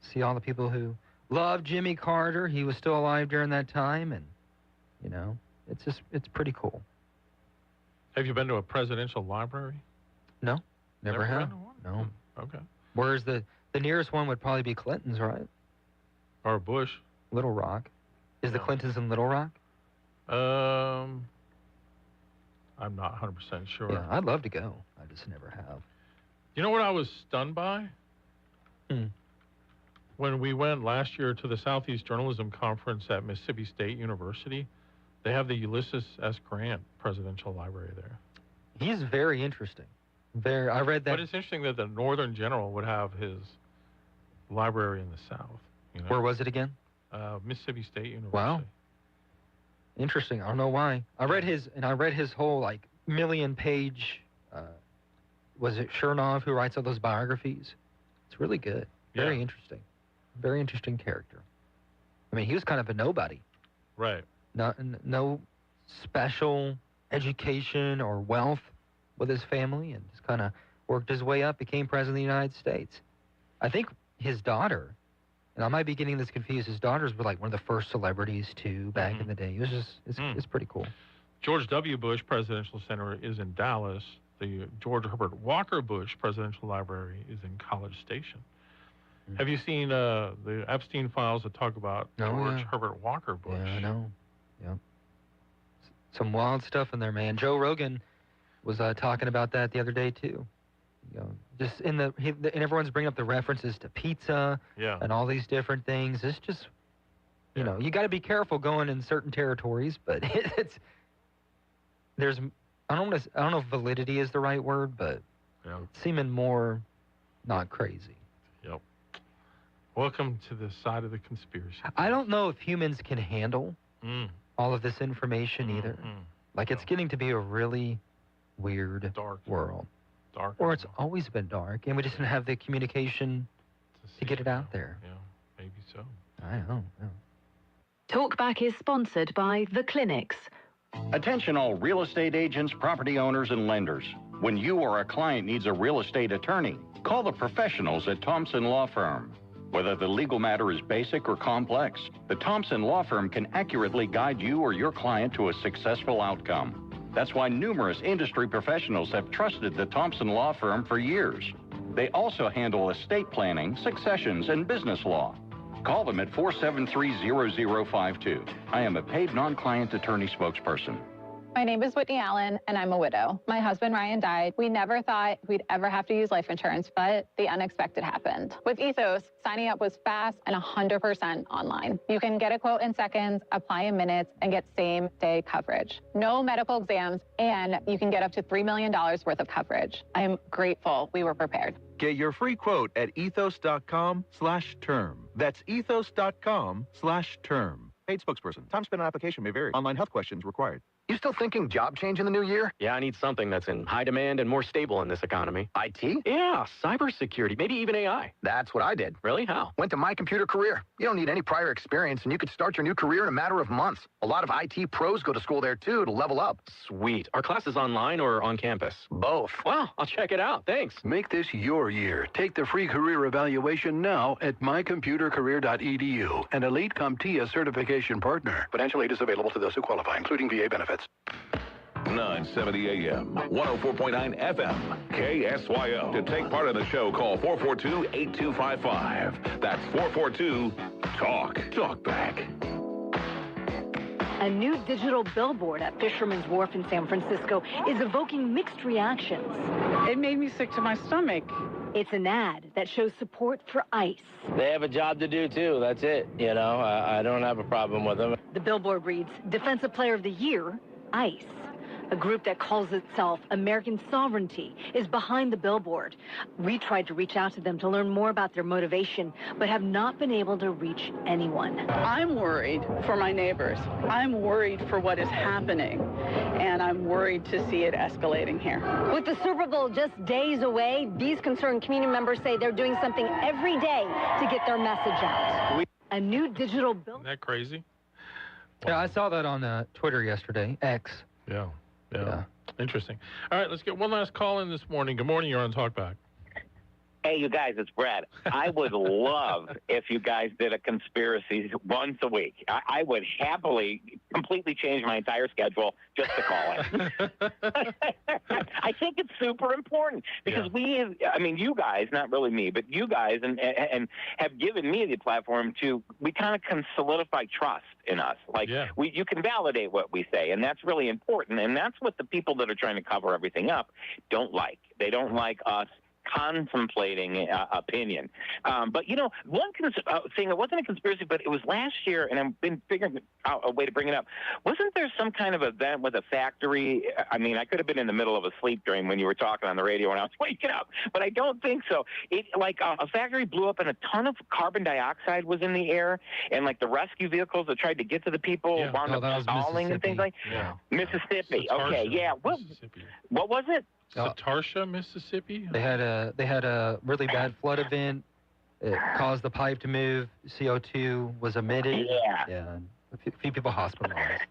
see all the people who loved Jimmy Carter. He was still alive during that time, and, you know, it's pretty cool. Have you been to a presidential library? No, never have. Been to one? No. Okay. Whereas the nearest one would probably be Clinton's, right? Or Bush. Little Rock. Is the Clintons in Little Rock? I'm not 100% sure. Yeah, I'd love to go. I just never have. You know what I was stunned by? When we went last year to the Southeast Journalism Conference at Mississippi State University, they have the Ulysses S. Grant Presidential Library there. He's very interesting. I read that. But it's interesting that the Northern General would have his library in the South. You know? Where was it again? Mississippi State University. Wow. Interesting. I don't know why. I read his whole like million-page. Was it Chernow who writes all those biographies? It's really good. Very interesting. Very interesting character. I mean, he was kind of a nobody. Right. No special education or wealth with his family, and just kind of worked his way up, became president of the United States. I think his daughter, and I might be getting this confused, his daughters were like one of the first celebrities too back in the day. It was just, it's pretty cool. George W. Bush Presidential Center is in Dallas. The George Herbert Walker Bush Presidential Library is in College Station. Have you seen the Epstein files that talk about George Herbert Walker Bush? Yeah, I know. Yeah. Some wild stuff in there, man. Joe Rogan was talking about that the other day too. You know, just and everyone's bringing up the references to pizza and all these different things. It's just, you know, you got to be careful going in certain territories, but there's I don't know if validity is the right word, but it's seeming more not crazy. Yep. Welcome to the side of the conspiracy. I don't know if humans can handle all of this information either. Like, it's getting to be a really weird world. Dark. Or it's always been dark, and we just didn't have the communication to get it out there. Yeah, maybe so. I know. Talkback is sponsored by The Clinics. Attention all real estate agents, property owners, and lenders. When you or a client needs a real estate attorney, call the professionals at Thompson Law Firm. Whether the legal matter is basic or complex, the Thompson Law Firm can accurately guide you or your client to a successful outcome. That's why numerous industry professionals have trusted the Thompson Law Firm for years. They also handle estate planning, successions, and business law. Call them at 473-0052. I am a paid non-client attorney spokesperson. My name is Whitney Allen, and I'm a widow. My husband, Ryan, died. We never thought we'd ever have to use life insurance, but the unexpected happened. With Ethos, signing up was fast and 100% online. You can get a quote in seconds, apply in minutes, and get same-day coverage. No medical exams, and you can get up to $3 million worth of coverage. I am grateful we were prepared. Get your free quote at ethos.com/term. That's ethos.com/term. Paid spokesperson. Time spent on application may vary. Online health questions required. You still thinking job change in the new year? Yeah, I need something that's in high demand and more stable in this economy. IT? Yeah, cybersecurity, maybe even AI. That's what I did. Really? How? Went to My Computer Career. You don't need any prior experience, and you could start your new career in a matter of months. A lot of IT pros go to school there, too, to level up. Sweet. Are classes online or on campus? Both. Wow, I'll check it out. Thanks. Make this your year. Take the free career evaluation now at mycomputercareer.edu, an elite CompTIA certification partner. Financial aid is available to those who qualify, including VA benefits. 970 AM, 104.9 FM, KSYO. To take part in the show, call 442-8255. That's 442-TALK. Talk back. A new digital billboard at Fisherman's Wharf in San Francisco is evoking mixed reactions. It made me sick to my stomach. It's an ad that shows support for ICE. They have a job to do, too. That's it. You know, I don't have a problem with them. The billboard reads, Defensive Player of the Year, ICE. A group that calls itself American Sovereignty is behind the billboard. We tried to reach out to them to learn more about their motivation, but have not been able to reach anyone. I'm worried for my neighbors. I'm worried for what is happening, and I'm worried to see it escalating here. With the Super Bowl just days away, these concerned community members say they're doing something every day to get their message out. A new digital billboard. Isn't that crazy? Yeah, I saw that on Twitter yesterday, X. Yeah. Interesting. All right, let's get one last call in this morning. Good morning. You're on Talkback. Hey, you guys, it's Brad. I would love if you guys did a conspiracy once a week. I would happily completely change my entire schedule just to call it. I think it's super important because you guys, not really me, but you guys and have given me the platform we kind of can solidify trust in us. You can validate what we say, and that's really important. And that's what the people that are trying to cover everything up don't like. They don't like us contemplating opinion. But, you know, one thing, it wasn't a conspiracy, but it was last year, and I've been figuring out a way to bring it up. Wasn't there some kind of event with a factory? I mean, I could have been in the middle of a sleep dream when you were talking on the radio and I was waking up, but I don't think so. It like a factory blew up and a ton of carbon dioxide was in the air, and like the rescue vehicles that tried to get to the people wound up stalling and things like Mississippi. Okay, yeah. What was it? Satarsha, Mississippi. They had a really bad flood event. It caused the pipe to move. CO2 was emitted. Yeah. A few people hospitalized.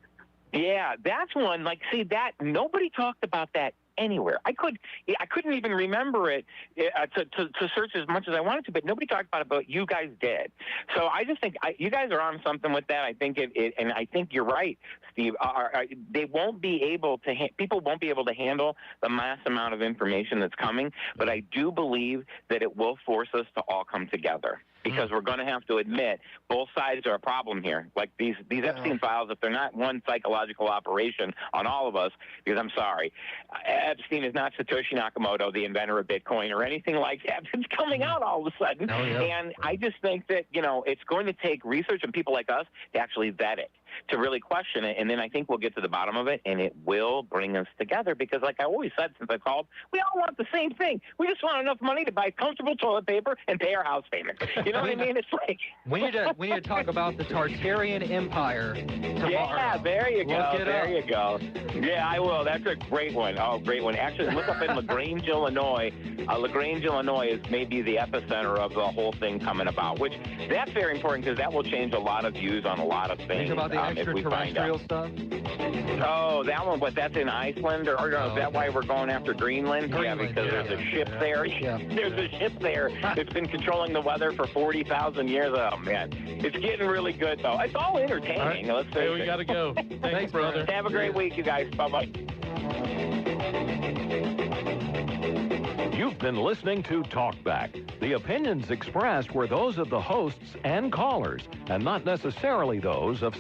Yeah, that's one. Like, see, that nobody talked about that anywhere. I couldn't even remember it to search as much as I wanted to, but nobody talked about it, but you guys did. So I just think you guys are on something with that. I think and I think you're right, Steve. They won't be able to, people won't be able to handle the mass amount of information that's coming, but I do believe that it will force us to all come together. Because we're going to have to admit both sides are a problem here. Like these Epstein files, if they're not one psychological operation on all of us, because I'm sorry, Epstein is not Satoshi Nakamoto, the inventor of Bitcoin, or anything like that. It's coming out all of a sudden. And I just think that, you know, it's going to take research and people like us to actually vet it, to really question it, and then I think we'll get to the bottom of it, and it will bring us together. Because, like I always said since I called, we all want the same thing. We just want enough money to buy comfortable toilet paper and pay our house payment. You know what I mean? It's like we need to talk about the Tartarian Empire tomorrow. Yeah, there you go. There you go. Yeah, I will. That's a great one. Oh, great one. Actually, look up in LaGrange, Illinois. LaGrange, Illinois is maybe the epicenter of the whole thing coming about, which that's very important because that will change a lot of views on a lot of things. Think about the extraterrestrial stuff? Oh, that one, but that's in Iceland, or is that why we're going after Greenland? Yeah, because there's a ship there. There's a ship there that's been controlling the weather for 40,000 years. Oh, man. It's getting really good, though. It's all entertaining. All right. Hey, we got to go. Thanks, brother. Have a great week, you guys. Bye-bye. You've been listening to Talkback. The opinions expressed were those of the hosts and callers, and not necessarily those of